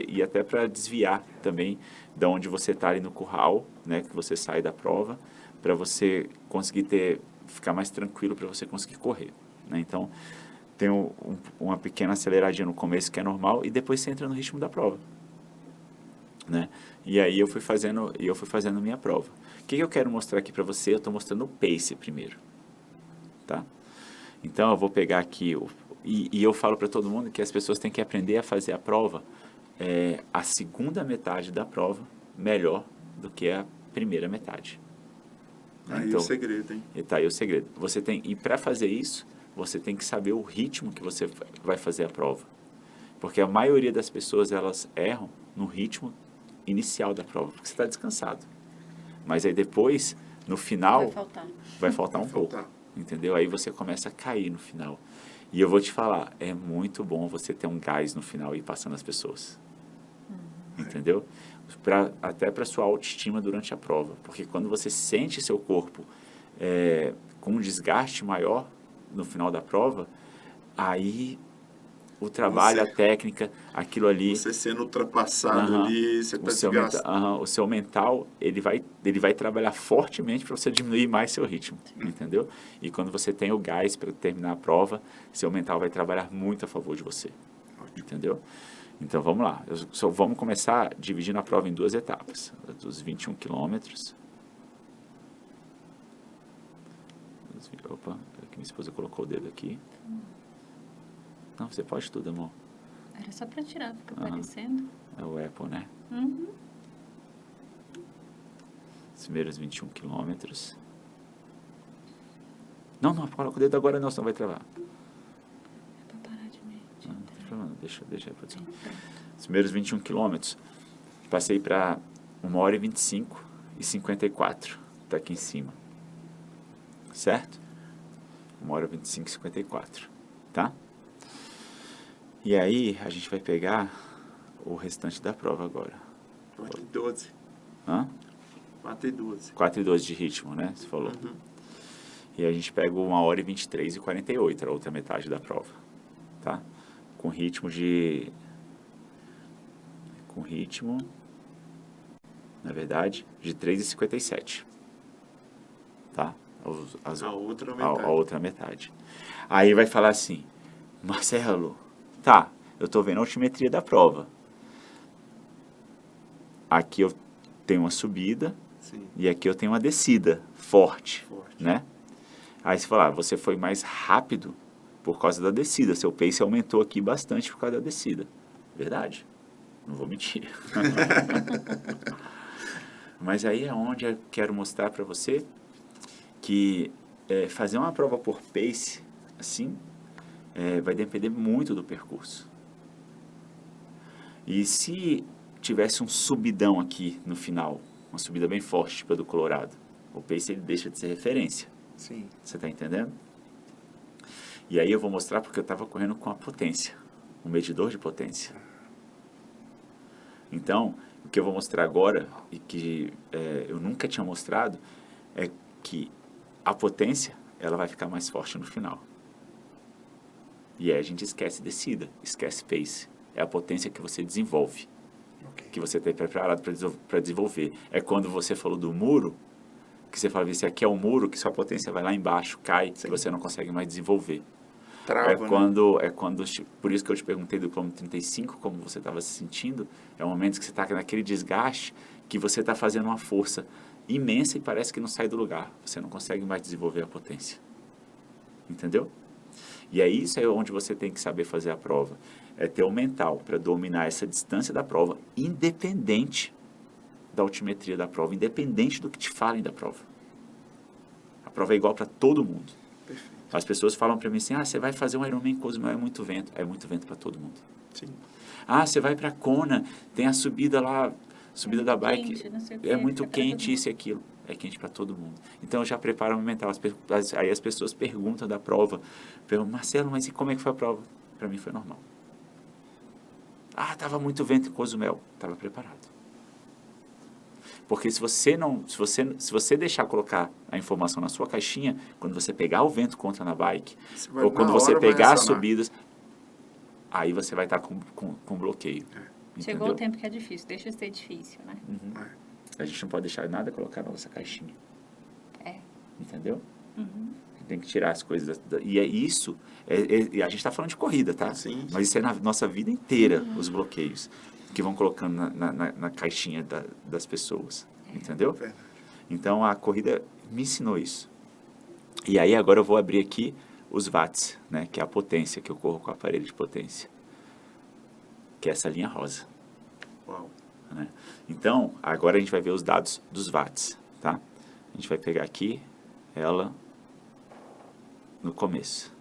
e até para desviar também de onde você está ali no curral, né, que você sai da prova, para você conseguir ficar mais tranquilo, para você conseguir correr, né? Então tem uma pequena aceleradinha no começo que é normal e depois você entra no ritmo da prova, né? E aí eu fui fazendo minha prova. O que eu quero mostrar aqui para você? Eu estou mostrando o pace primeiro, tá? Então eu vou pegar aqui e eu falo para todo mundo que as pessoas têm que aprender a fazer a prova, a segunda metade da prova melhor do que a primeira metade. Aí então, o segredo, hein? E tá aí o segredo. E para fazer isso, você tem que saber o ritmo que você vai fazer a prova. Porque a maioria das pessoas, elas erram no ritmo inicial da prova, porque você está descansado. Mas aí depois, no final, vai faltar um pouco. Entendeu? Aí você começa a cair no final. E eu vou te falar, é muito bom você ter um gás no final e ir passando as pessoas. Entendeu? Até para sua autoestima durante a prova. Porque quando você sente seu corpo com um desgaste maior no final da prova, aí o trabalho, a técnica, aquilo ali... Você sendo ultrapassado ali, você está desgastado. O seu mental, ele vai trabalhar fortemente para você diminuir mais seu ritmo, entendeu? E quando você tem o gás para terminar a prova, seu mental vai trabalhar muito a favor de você, entendeu? Então, vamos lá. Vamos começar dividindo a prova em 2 etapas. Dos 21 quilômetros. Opa, aqui minha esposa colocou o dedo aqui. Não, você pode tudo, amor. Era só para tirar, fica aparecendo. É o Apple, né? Uhum. Os primeiros 21 quilômetros. Não, coloca o dedo agora não, senão vai travar. É para parar de medir. Não tem problema, deixa aí, produção. Os primeiros 21 quilômetros, passei para 1h25 e 54. Tá aqui em cima. Certo? 1h25 e 54. Tá? E aí, a gente vai pegar o restante da prova agora. 4h12. Hã? 4h12. 4h12 de ritmo, né? Você falou. Uhum. E a gente pega 1h23 e 48, a outra metade da prova. Tá? Com ritmo, na verdade, de 3h57. Tá? A outra metade. Aí vai falar assim, Marcelo... Tá, eu estou vendo a altimetria da prova. Aqui eu tenho uma subida. Sim. E aqui eu tenho uma descida forte. Né? Aí você fala, você foi mais rápido por causa da descida. Seu pace aumentou aqui bastante por causa da descida. Verdade. Não vou mentir. Mas aí é onde eu quero mostrar para você que fazer uma prova por pace, assim... vai depender muito do percurso. E se tivesse um subidão aqui no final, uma subida bem forte, tipo a do Colorado, o pace ele deixa de ser referência. Sim. Você está entendendo? E aí eu vou mostrar porque eu estava correndo com a potência, um medidor de potência. Então, o que eu vou mostrar agora, e que eu nunca tinha mostrado, é que a potência ela vai ficar mais forte no final. E aí a gente esquece descida, esquece pace. É a potência que você desenvolve, que você está preparado para desenvolver. É quando você falou do muro, que você fala, esse aqui é o muro, que sua potência vai lá embaixo, cai, e você não consegue mais desenvolver. Trava, Por isso que eu te perguntei do quilômetro 35, como você estava se sentindo, é o momento que você está naquele desgaste, que você está fazendo uma força imensa e parece que não sai do lugar. Você não consegue mais desenvolver a potência. Entendeu? E é isso aí onde você tem que saber fazer a prova. É ter o mental para dominar essa distância da prova, independente da altimetria da prova, independente do que te falem da prova. A prova é igual para todo mundo. Perfeito. As pessoas falam para mim assim, você vai fazer um Ironman Cozumel, é muito vento. É muito vento para todo mundo. Sim. Você vai para Kona, tem a subida lá, subida da bike, quente, é muito quente, isso e aquilo. É quente para todo mundo. Então, eu já preparo o mental. Aí as pessoas perguntam da prova. Perguntam, Marcelo, mas e como é que foi a prova? Para mim foi normal. Estava muito vento em Cozumel. Estava preparado. Porque se você deixar colocar a informação na sua caixinha, quando você pegar o vento contra na bike, ou quando você pegar as subidas, aí você vai estar com bloqueio. Chegou o tempo que é difícil, deixa ser difícil, né? A gente não pode deixar nada colocar na nossa caixinha. Entendeu? Tem que tirar as coisas. E é isso, e a gente está falando de corrida, tá? Sim. Mas isso é na nossa vida inteira, os bloqueios que vão colocando na caixinha das pessoas. Entendeu? Verdade. Então, a corrida me ensinou isso. E aí, agora eu vou abrir aqui os watts, né? Que é a potência que eu corro com o aparelho de potência. Que é essa linha rosa. Uau. Né? Então, agora a gente vai ver os dados dos watts, tá? A gente vai pegar aqui ela no começo,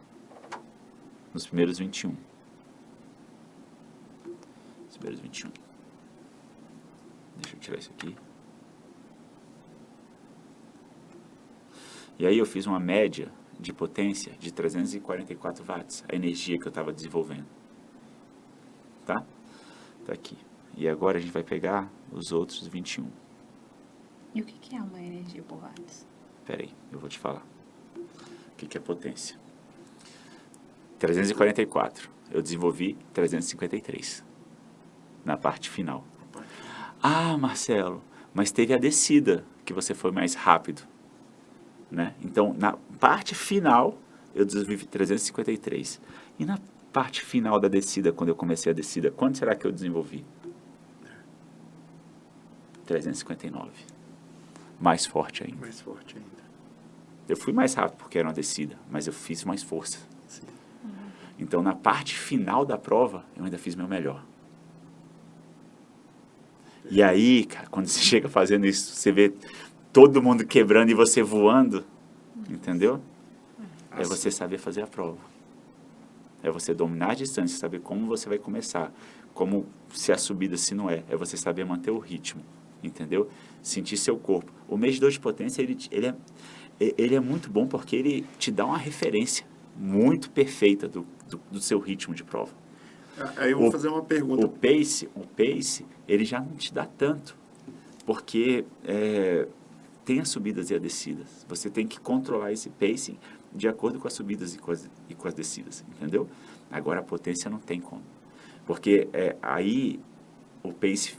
nos primeiros 21. Os primeiros 21. Deixa eu tirar isso aqui. E aí eu fiz uma média de potência de 344 watts, a energia que eu estava desenvolvendo. Tá? Tá aqui. E agora a gente vai pegar os outros 21. E o que é uma energia por watts? Espera aí, eu vou te falar. O que é potência? 344. Eu desenvolvi 353 na parte final. Marcelo, mas teve a descida que você foi mais rápido. Né? Então, na parte final, eu desenvolvi 353. E na parte final da descida, quando eu comecei a descida, quanto será que eu desenvolvi? 359. Mais forte ainda. Mais forte ainda. Eu fui mais rápido porque era uma descida, mas eu fiz mais força. Sim. Então, na parte final da prova, eu ainda fiz meu melhor. E aí, cara, quando você chega fazendo isso, você vê todo mundo quebrando e você voando, entendeu? É você saber fazer a prova. É você dominar a distância, saber como você vai começar, como se a subida, se não é. É você saber manter o ritmo, entendeu? Sentir seu corpo. O medidor de potência, ele é muito bom porque ele te dá uma referência muito perfeita do seu ritmo de prova. Aí eu vou fazer uma pergunta. O pace, ele já não te dá tanto, porque tem as subidas e as descidas. Você tem que controlar esse pacing de acordo com as subidas e com as descidas, entendeu? Agora a potência não tem como, porque aí o pace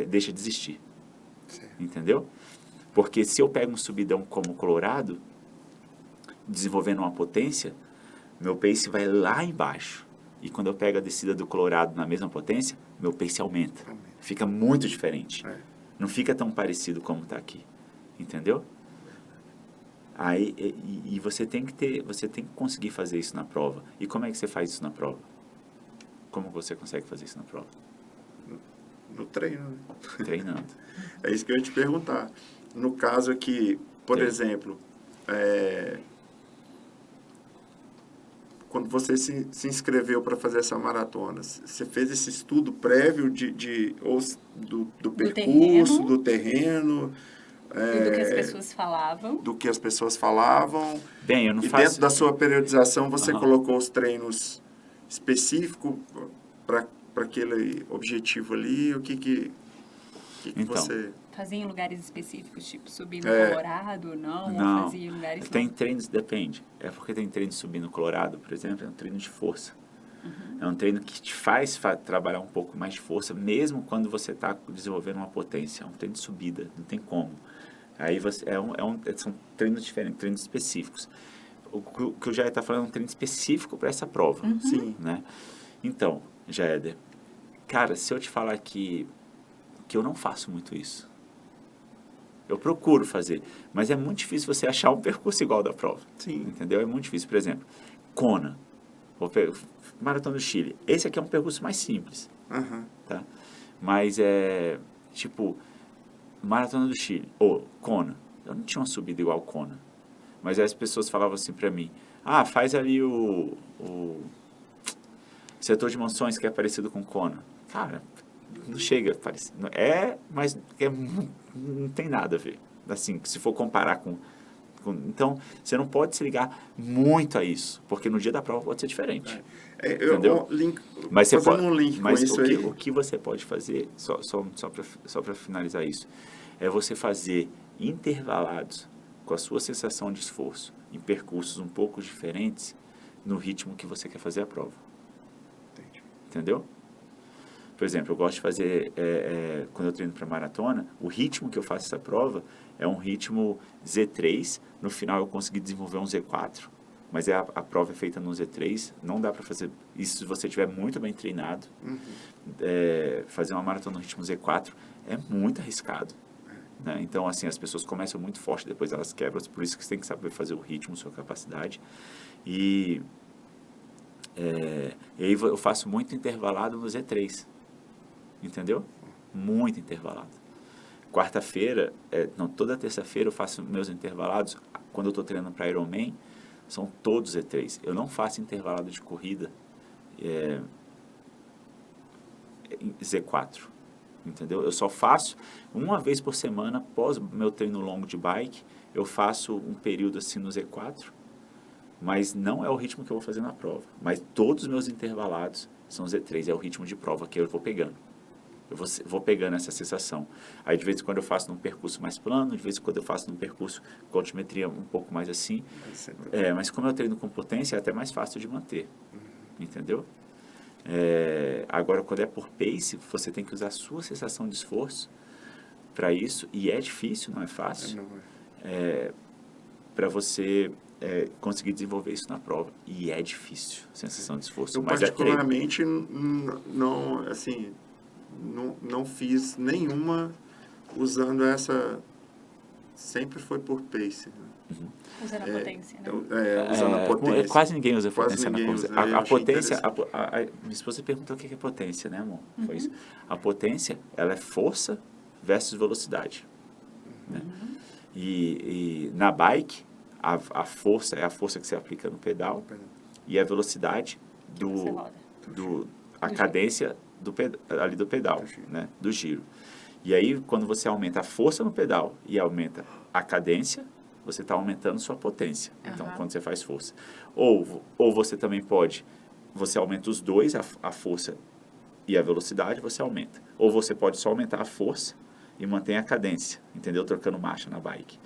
deixa de existir, entendeu? Porque se eu pego um subidão como o Colorado, desenvolvendo uma potência, meu pace vai lá embaixo. E quando eu pego a descida do Colorado na mesma potência, meu pace aumenta. Fica muito diferente. Não fica tão parecido como está aqui. Entendeu? Aí, e você tem que conseguir fazer isso na prova. E como é que você faz isso na prova? Como você consegue fazer isso na prova? No treino. Né? Treinando. É isso que eu ia te perguntar. No caso aqui, por exemplo, quando você se inscreveu para fazer essa maratona, você fez esse estudo prévio do percurso, do terreno, e do que as pessoas falavam. Do que as pessoas falavam. Bem, eu não e faço... dentro da sua periodização, você colocou os treinos específicos para aquele objetivo ali? O que que Então, você... Fazia em lugares específicos, tipo subir no Colorado, não? Ou fazia em lugares... Tem treinos, depende. É porque tem treino de subir no Colorado, por exemplo, é um treino de força. É um treino que te faz trabalhar um pouco mais de força, mesmo quando você está desenvolvendo uma potência. É um treino de subida, não tem como. Aí você, são treinos diferentes, treinos específicos. O que o Jair está falando é um treino específico para essa prova. Sim. Né? Então, Jair, cara, se eu te falar que eu não faço muito isso, eu procuro fazer, mas é muito difícil você achar um percurso igual da prova. Sim. Entendeu? É muito difícil. Por exemplo, Kona, Maratona do Chile. Esse aqui é um percurso mais simples. Tá? Mas tipo, Maratona do Chile, ou Kona. Eu não tinha uma subida igual Kona. Mas aí as pessoas falavam assim pra mim, faz ali o setor de monções que é parecido com Kona. Cara, não chega a parecer. Mas não tem nada a ver. Assim, se for comparar com... Então, você não pode se ligar muito a isso, porque no dia da prova pode ser diferente. Entendeu? Mas você pode, um link com isso aí. O que você pode fazer, só para finalizar isso, é você fazer intervalados com a sua sensação de esforço, em percursos um pouco diferentes, no ritmo que você quer fazer a prova. Entendi. Entendeu? Por exemplo, eu gosto de fazer, quando eu treino para maratona, o ritmo que eu faço essa prova é um ritmo Z3. No final eu consegui desenvolver um Z4, mas a prova é feita no Z3. Não dá para fazer isso se você estiver muito bem treinado. Fazer uma maratona no ritmo Z4 é muito arriscado. Né? Então, assim, as pessoas começam muito forte, depois elas quebram. Por isso que você tem que saber fazer o ritmo, sua capacidade. E aí eu faço muito intervalado no Z3. Entendeu? Muito intervalado. Quarta-feira, toda terça-feira eu faço meus intervalados. Quando eu estou treinando para Ironman, são todos Z3. Eu não faço intervalado de corrida Z4. Entendeu? Eu só faço uma vez por semana, após meu treino longo de bike, eu faço um período assim no Z4, mas não é o ritmo que eu vou fazer na prova. Mas todos os meus intervalados são Z3, é o ritmo de prova que eu vou pegando. Eu vou pegando essa sensação. Aí, de vez em quando, eu faço num percurso mais plano, de vez em quando, eu faço num percurso com altimetria um pouco mais assim. Mas como eu treino com potência, é até mais fácil de manter. Entendeu? Agora, quando é por pace, você tem que usar a sua sensação de esforço para isso. E é difícil, não é fácil. Para você conseguir desenvolver isso na prova. E é difícil, sensação de esforço. Eu, mas particularmente, não, assim... Não fiz nenhuma usando essa... Sempre foi por pace. Né? Usando a potência, né? Usando a potência. Quase ninguém usa potência na coisa. A potência... minha esposa perguntou o que é potência, né, amor? Foi isso. A potência, ela é força versus velocidade. Né? E na bike, a força é a força que você aplica no pedal e a velocidade a cadência ali do pedal, né? Do giro. E aí, quando você aumenta a força no pedal e aumenta a cadência, você está aumentando sua potência. Então, quando você faz força. Ou você também você aumenta os dois, a força e a velocidade, você aumenta. Ou você pode só aumentar a força e mantém a cadência, entendeu? Trocando marcha na bike.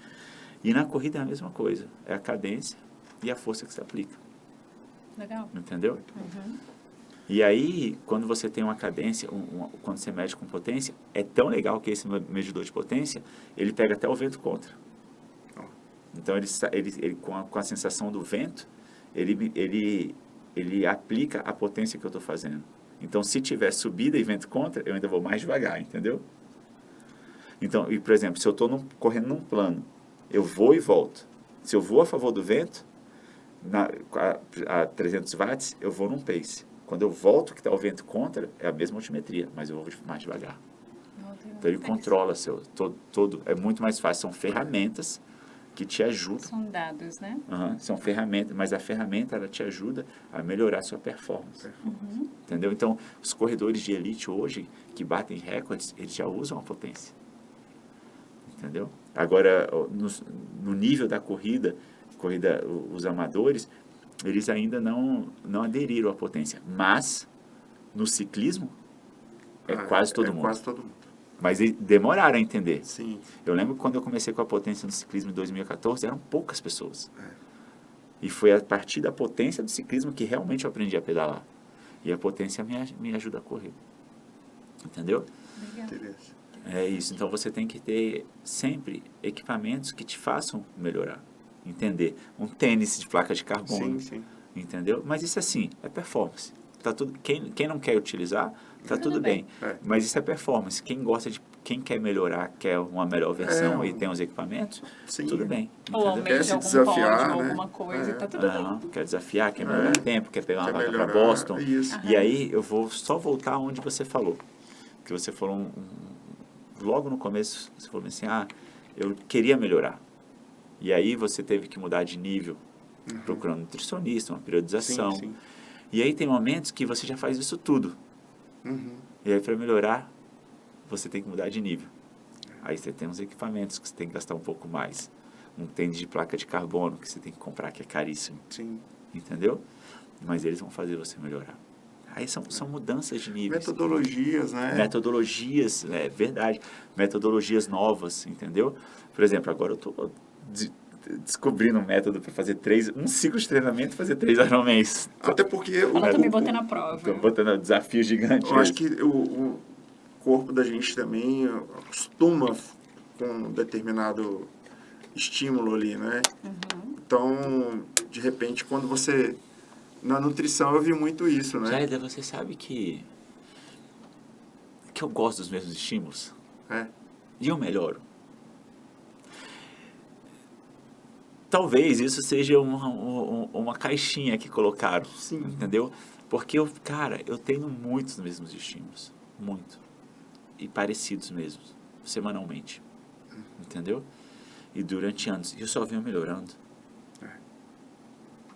E na corrida é a mesma coisa. É a cadência e a força que você aplica. Legal. Entendeu? E aí, quando você tem uma cadência, quando você mede com potência, é tão legal que esse medidor de potência, ele pega até o vento contra. Então, ele com a sensação do vento, ele aplica a potência que eu estou fazendo. Então, se tiver subida e vento contra, eu ainda vou mais devagar, entendeu? Então, por exemplo, se eu estou correndo num plano, eu vou e volto. Se eu vou a favor do vento, a 300 watts, eu vou num pace. Quando eu volto, que está o vento contra, é a mesma altimetria, mas eu vou mais devagar. Então, ele controla todo. É muito mais fácil. São ferramentas que te ajudam. São dados, né? São ferramentas, mas a ferramenta, ela te ajuda a melhorar a sua performance. Entendeu? Então, os corredores de elite hoje, que batem recordes, eles já usam a potência. Entendeu? Agora, no nível da corrida, os amadores, eles ainda não aderiram à potência. Mas, no ciclismo, quase todo mundo. Quase todo mundo. Mas demoraram a entender. Sim. Eu lembro que quando eu comecei com a potência no ciclismo em 2014, eram poucas pessoas. E foi a partir da potência do ciclismo que realmente eu aprendi a pedalar. E a potência me ajuda a correr. Entendeu? Interessante. É isso. Então você tem que ter sempre equipamentos que te façam melhorar. Entender? Um tênis de placa de carbono. Sim. Entendeu? Mas isso assim, é performance. Tá tudo, quem não quer utilizar, tá tudo bem. Mas isso é performance. Quem quer melhorar, quer uma melhor versão e tem os equipamentos, tudo bem. Ou almeja algum pódio, alguma coisa, e tá tudo bem. Quer desafiar, quer melhorar tempo, quer pegar uma vaga para Boston. E aí eu vou só voltar onde você falou. Que você falou logo no começo, você falou assim, eu queria melhorar. E aí você teve que mudar de nível, procurando um nutricionista, uma periodização. Sim. E aí tem momentos que você já faz isso tudo. E aí para melhorar, você tem que mudar de nível. Aí você tem uns equipamentos que você tem que gastar um pouco mais. Um tênis de placa de carbono que você tem que comprar, que é caríssimo. Sim. Entendeu? Mas eles vão fazer você melhorar. Aí são mudanças de níveis. Metodologias, né? Metodologias, é verdade. Metodologias novas, entendeu? Por exemplo, agora eu estou descobrindo um método para fazer um ciclo de treinamento e fazer 3 Ironmans. Até porque... Ela também botando a prova. Estou botando um desafio gigante. Eu acho que o corpo da gente também acostuma com um determinado estímulo ali, né? Então, de repente, quando você... Na nutrição eu vi muito isso, né? Jaida, você sabe que eu gosto dos mesmos estímulos? E eu melhoro. Talvez isso seja uma caixinha que colocaram, entendeu? Porque eu tenho muitos mesmos estímulos, muito. E parecidos mesmo, semanalmente, entendeu? E durante anos, eu só venho melhorando,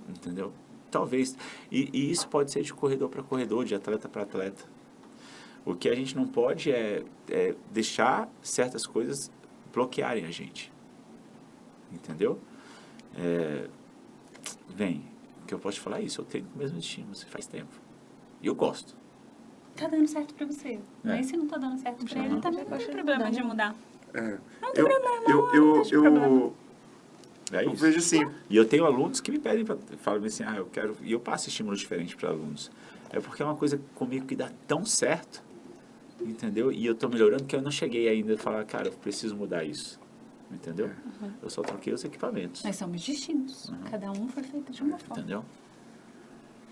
entendeu? Talvez, e isso pode ser de corredor para corredor, de atleta para atleta. O que a gente não pode é deixar certas coisas bloquearem a gente, entendeu? O que eu posso te falar é isso, eu tenho o mesmo estímulo, faz tempo, e eu gosto. Tá dando certo pra você, mas se não tá dando certo pra ele, também não tem problema de mudar. Não tem problema, Eu vejo assim. E eu tenho alunos que me pedem, falam assim, eu quero, e eu passo estímulo diferente para alunos. É porque é uma coisa comigo que dá tão certo, entendeu? E eu estou melhorando que eu não cheguei ainda a falar, cara, eu preciso mudar isso, entendeu? Eu só troquei os equipamentos. Nós somos distintos, cada um foi feito de uma forma. Entendeu?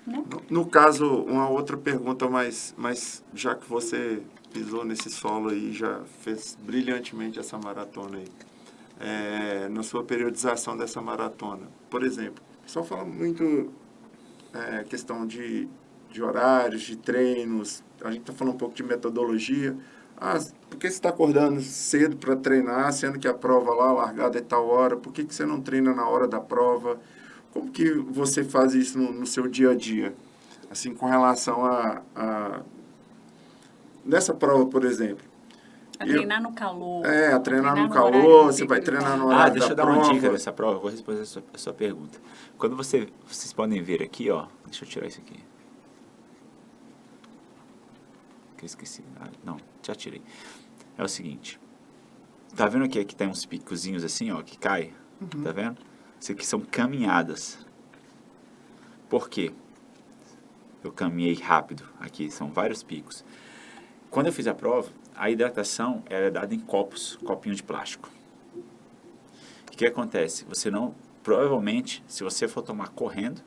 Né? No caso, uma outra pergunta, mas já que você pisou nesse solo aí, já fez brilhantemente essa maratona aí. Na sua periodização dessa maratona. Por exemplo, só fala muito questão de horários, de treinos, a gente está falando um pouco de metodologia. Por que você está acordando cedo para treinar, sendo que a prova lá, a largada é tal hora? Por que você não treina na hora da prova? Como que você faz isso no seu dia a dia? Assim, com relação a nessa prova, por exemplo. A treinar no calor. A treinar no calor, você vai treinar no horário deixa eu da dar prova. uma dica dessa prova, eu vou responder a sua pergunta. Quando vocês podem ver aqui, deixa eu tirar isso aqui. Que eu esqueci. Não, já tirei. É o seguinte. Tá vendo aqui tem uns picozinhos assim, que cai? Tá vendo? Isso aqui são caminhadas. Por quê? Eu caminhei rápido aqui, são vários picos. Quando eu fiz a prova, a hidratação era dada em copinho de plástico. O que acontece? Provavelmente, se você for tomar correndo,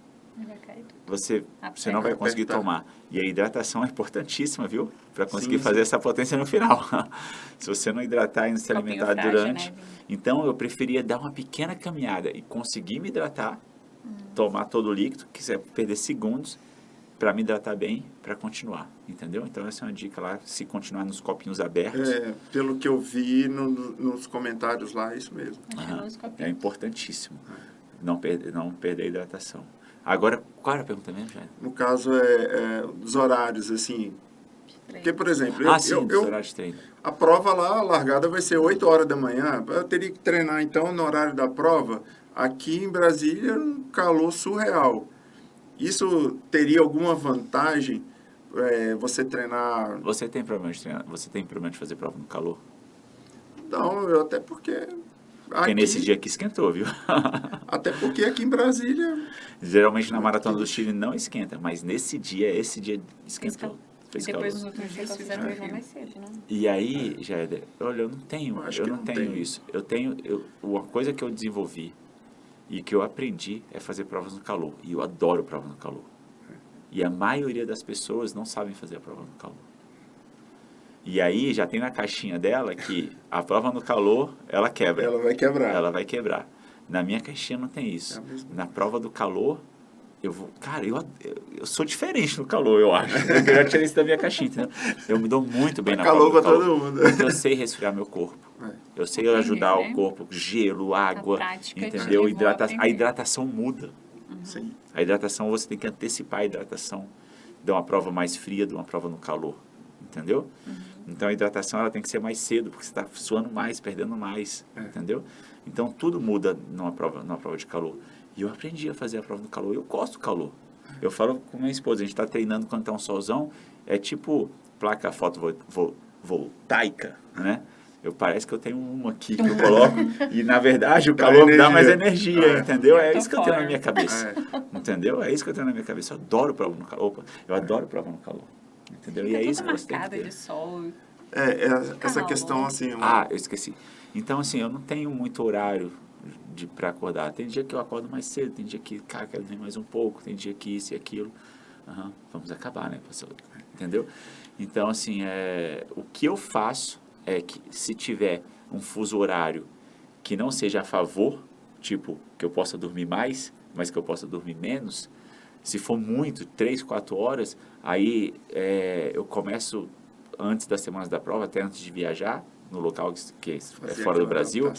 você não vai conseguir tomar. E a hidratação é importantíssima, viu? Para conseguir fazer essa potência no final. Se você não hidratar e não se alimentar durante... Então, eu preferia dar uma pequena caminhada e conseguir me hidratar, tomar todo o líquido, que você perder segundos, para me hidratar bem, para continuar, entendeu? Então, essa é uma dica lá, se continuar nos copinhos abertos. Pelo que eu vi nos comentários lá, é isso mesmo. É importantíssimo não perder a hidratação. Agora, qual era a pergunta mesmo, Jair? No caso, dos horários, assim... Porque, por exemplo, dos horários de treino. A prova lá, a largada vai ser 8 horas da manhã. Eu teria que treinar, então, no horário da prova. Aqui em Brasília, um calor surreal. Isso teria alguma vantagem você treinar... Você tem problema de treinar? Você tem problema de fazer prova no calor? Não, eu até porque... Porque nesse dia aqui esquentou, viu? Até porque aqui em Brasília... Geralmente na Maratona do Chile não esquenta, mas esse dia esquentou. E depois nos outros dias fizeram treinar mais cedo, né? E aí, Jader, olha, eu não tenho tenho. isso. Uma coisa que eu desenvolvi e que eu aprendi é fazer provas no calor. E eu adoro prova no calor. E a maioria das pessoas não sabem fazer a prova no calor. E aí já tem na caixinha dela que a prova no calor, ela quebra. Ela vai quebrar. Ela vai quebrar. Na minha caixinha não tem isso. Na prova do calor, eu vou... Cara, eu sou diferente no calor, eu acho. Eu já tirei isso da minha caixinha, entendeu? Eu me dou muito bem na prova do calor. Todo mundo. Porque eu sei resfriar meu corpo. Eu sei ajudar o corpo, gelo, água, entendeu? A hidratação muda. Sim. A hidratação, você tem que antecipar a hidratação de uma prova mais fria, de uma prova no calor. Entendeu? Então, a hidratação ela tem que ser mais cedo, porque você está suando mais, perdendo mais. Entendeu? Então, tudo muda numa prova de calor. E eu aprendi a fazer a prova no calor. Eu gosto do calor. Eu falo com minha esposa, a gente está treinando quando está um solzão, é tipo placa fotovoltaica, né? Parece que eu tenho uma aqui que eu coloco e, na verdade, o calor me dá mais energia, entendeu? É isso que eu tenho na minha cabeça, entendeu? É isso que eu tenho na minha cabeça. Eu adoro prova no calor. Eu adoro prova no calor, entendeu? E é isso que você tem que ter. De sol. Essa questão, assim... Ah, eu esqueci. Então, assim, eu não tenho muito horário para acordar. Tem dia que eu acordo mais cedo, tem dia que, cara, quero dormir mais um pouco, tem dia que isso e aquilo. Vamos acabar, né, professor? Entendeu? Então, assim, o que eu faço é que se tiver um fuso horário que não seja a favor, tipo, que eu possa dormir mais, mas que eu possa dormir menos, se for muito, 3, 4 horas, aí eu começo antes das semanas da prova, até antes de viajar, no local que é fora do Brasil,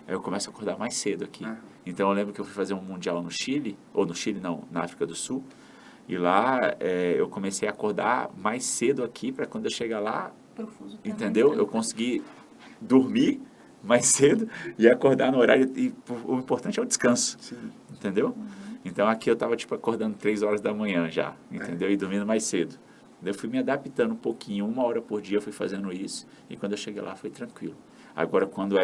aí eu começo a acordar mais cedo aqui. Então, eu lembro que eu fui fazer um mundial no Chile, ou no Chile não, na África do Sul, e lá eu comecei a acordar mais cedo aqui, para quando eu chegar lá, entendeu? Eu consegui dormir mais cedo e acordar no horário, e o importante é o descanso, entendeu? Então, aqui eu estava, tipo, acordando 3 horas da manhã já, entendeu? E dormindo mais cedo. Eu fui me adaptando um pouquinho, 1 hora por dia eu fui fazendo isso, e quando eu cheguei lá foi tranquilo. Agora, quando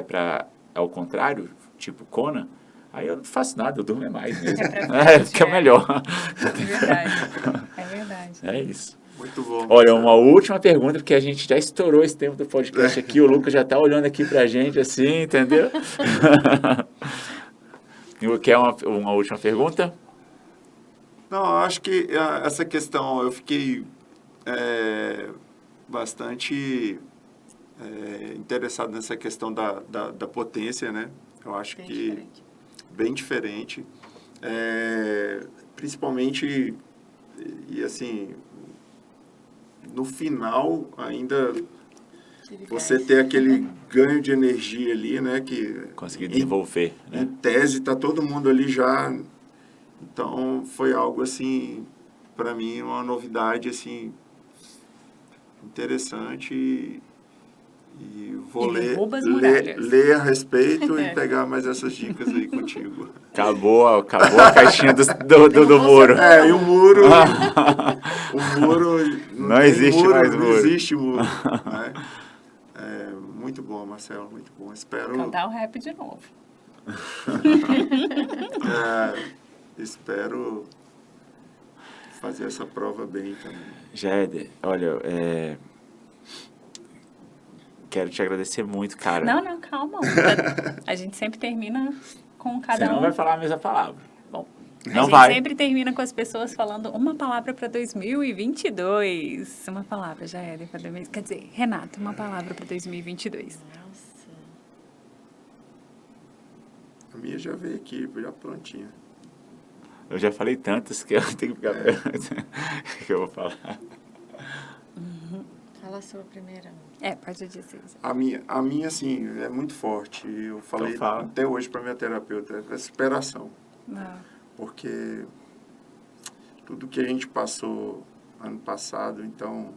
ao contrário, tipo Kona, aí eu não faço nada, eu durmo mais mesmo. Fica melhor. É verdade. É isso. Muito bom. Olha, uma última pergunta, porque a gente já estourou esse tempo do podcast aqui, o Lucas já está olhando aqui pra gente assim, entendeu? Quer uma última pergunta? Não, eu acho que essa questão, eu fiquei bastante interessado nessa questão da potência, né? Eu acho bem diferente. Principalmente, e assim, no final, ainda você ter aquele ganho de energia ali, né? Que conseguir desenvolver, né? Em tese, tá todo mundo ali já. Então, foi algo, assim, para mim, uma novidade, assim, interessante e vou ler a respeito e pegar mais essas dicas aí contigo. Acabou a caixinha do muro. E o muro... o muro... Não existe mais muro. Não existe muro, né? Muito bom, Marcelo, muito bom. Espero... Cantar o rap de novo. Espero fazer essa prova bem também. Jader, olha, quero te agradecer muito, cara. Não, calma. A gente sempre termina com cada Você não vai falar a mesma palavra. Bom, não a gente sempre termina com as pessoas falando uma palavra para 2022. Uma palavra, Jader, para 2022. Quer dizer, Renato, uma palavra para 2022. Nossa. A minha já veio aqui, já prontinha. Eu já falei tantas que eu tenho que ficar... que eu vou falar. Fala a sua primeira. Pode dizer. A minha, assim, é muito forte. Eu falei até hoje para minha terapeuta, é superação. Porque tudo que a gente passou ano passado, então,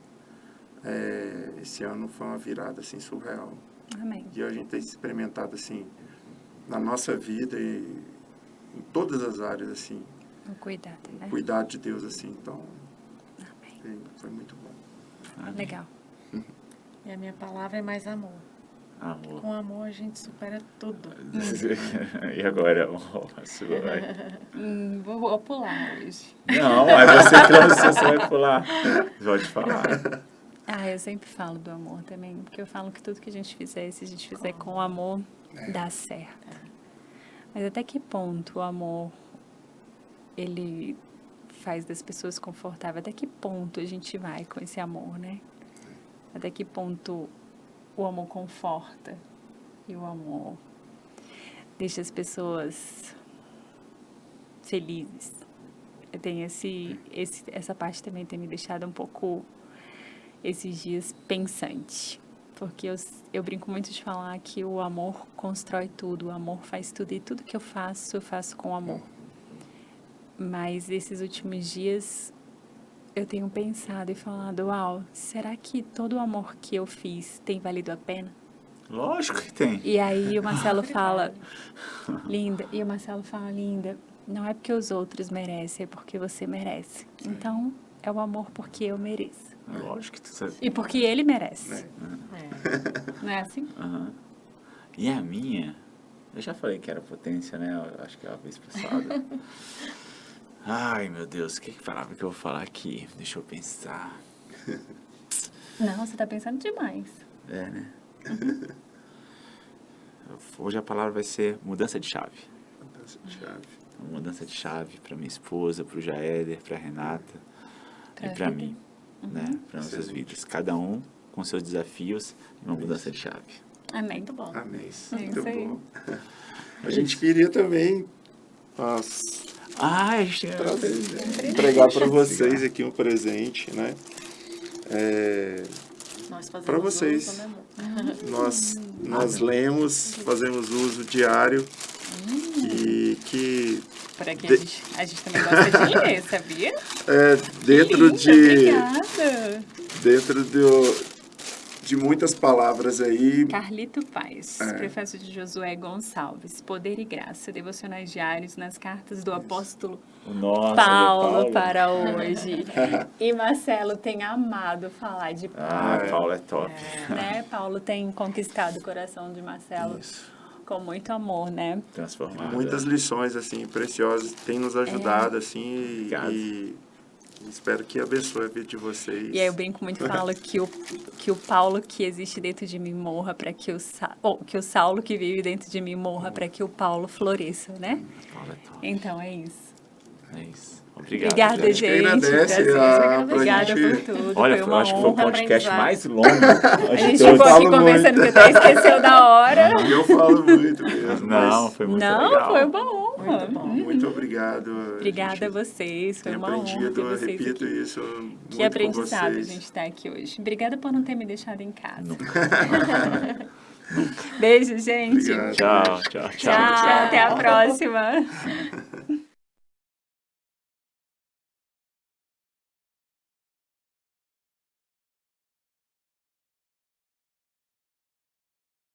esse ano foi uma virada, assim, surreal. Amém. E a gente tem experimentado, assim, na nossa vida e em todas as áreas, assim. O cuidado, né? O cuidado de Deus, assim, então... Amém. Foi muito bom. Legal. E a minha palavra é mais amor. Amor. Com amor a gente supera tudo. E agora, a sua vai. Vou pular hoje. Não, é você que lançou, você vai pular. Pode falar. Eu sempre falo do amor também, porque eu falo que tudo que a gente fizer, se a gente fizer com amor, dá certo. Mas até que ponto o amor, ele faz das pessoas confortáveis? Até que ponto a gente vai com esse amor, né? Até que ponto o amor conforta e o amor deixa as pessoas felizes? Tem essa parte também tem me deixado um pouco, esses dias, pensante. Porque eu brinco muito de falar que o amor constrói tudo, o amor faz tudo. E tudo que eu faço com amor. Mas esses últimos dias eu tenho pensado e falado, uau, será que todo o amor que eu fiz tem valido a pena? Lógico que tem. E aí o Marcelo fala, linda, não é porque os outros merecem, é porque você merece. Então, é o amor porque eu mereço. Lógico que tu sabe. E porque ele merece. Não é assim? Uhum. E a minha, eu já falei que era potência, né? Eu acho que é a vez passada. Ai, meu Deus, que palavra que eu vou falar aqui? Deixa eu pensar. Não, você tá pensando demais. É, né? Hoje a palavra vai ser mudança de chave. Mudança de chave. Uma mudança de chave para minha esposa, para o Jaéder, para Renata e para mim, né? Para nossas vidas. Cada um com seus desafios e uma mudança de chave. Amém. Muito bom. Amém. É Muito isso aí. bom. A gente queria também A gente entregar para vocês aqui um presente, né? Nós fazemos Para vocês. uso, né, amor? Nós lemos, fazemos uso diário e que Por aqui a gente também gosta de ler, sabia? dentro Obrigada. dentro de muitas palavras aí. Carlito Paes, prefácio de Josué Gonçalves, Poder e Graça, devocionais diários nas cartas do apóstolo Nossa, Paulo para hoje. E Marcelo tem amado falar de Paulo. Paulo é top. Né? Paulo tem conquistado o coração de Marcelo com muito amor, né? Transformado. Muitas lições assim preciosas, tem nos ajudado assim e espero que abençoe a vida de vocês. E aí eu brinco muito e falo que o Paulo que existe dentro de mim morra para que o Saulo que vive dentro de mim morra para que o Paulo floresça, né? Paulo é top. Então é isso. É isso. Obrigado. Obrigada, gente. gente. Agradece Prazer. pra Obrigada gente- por tudo. Olha, foi eu uma acho que foi o honra. podcast aprendizado. mais longo. A gente Eu ficou aqui falo conversando muito. que até esqueceu da hora. Eu falo muito mesmo. Não, mas foi muito Não, legal. foi uma honra. muito obrigado. Obrigada a gente vocês. Foi tem uma honra ter aprendido, eu vocês repito aqui. isso muito Que com aprendizado a vocês. gente está aqui hoje. Obrigada por não ter me deixado em casa. Beijo, gente. Obrigado. Tchau, tchau, tchau. Tchau, até a próxima.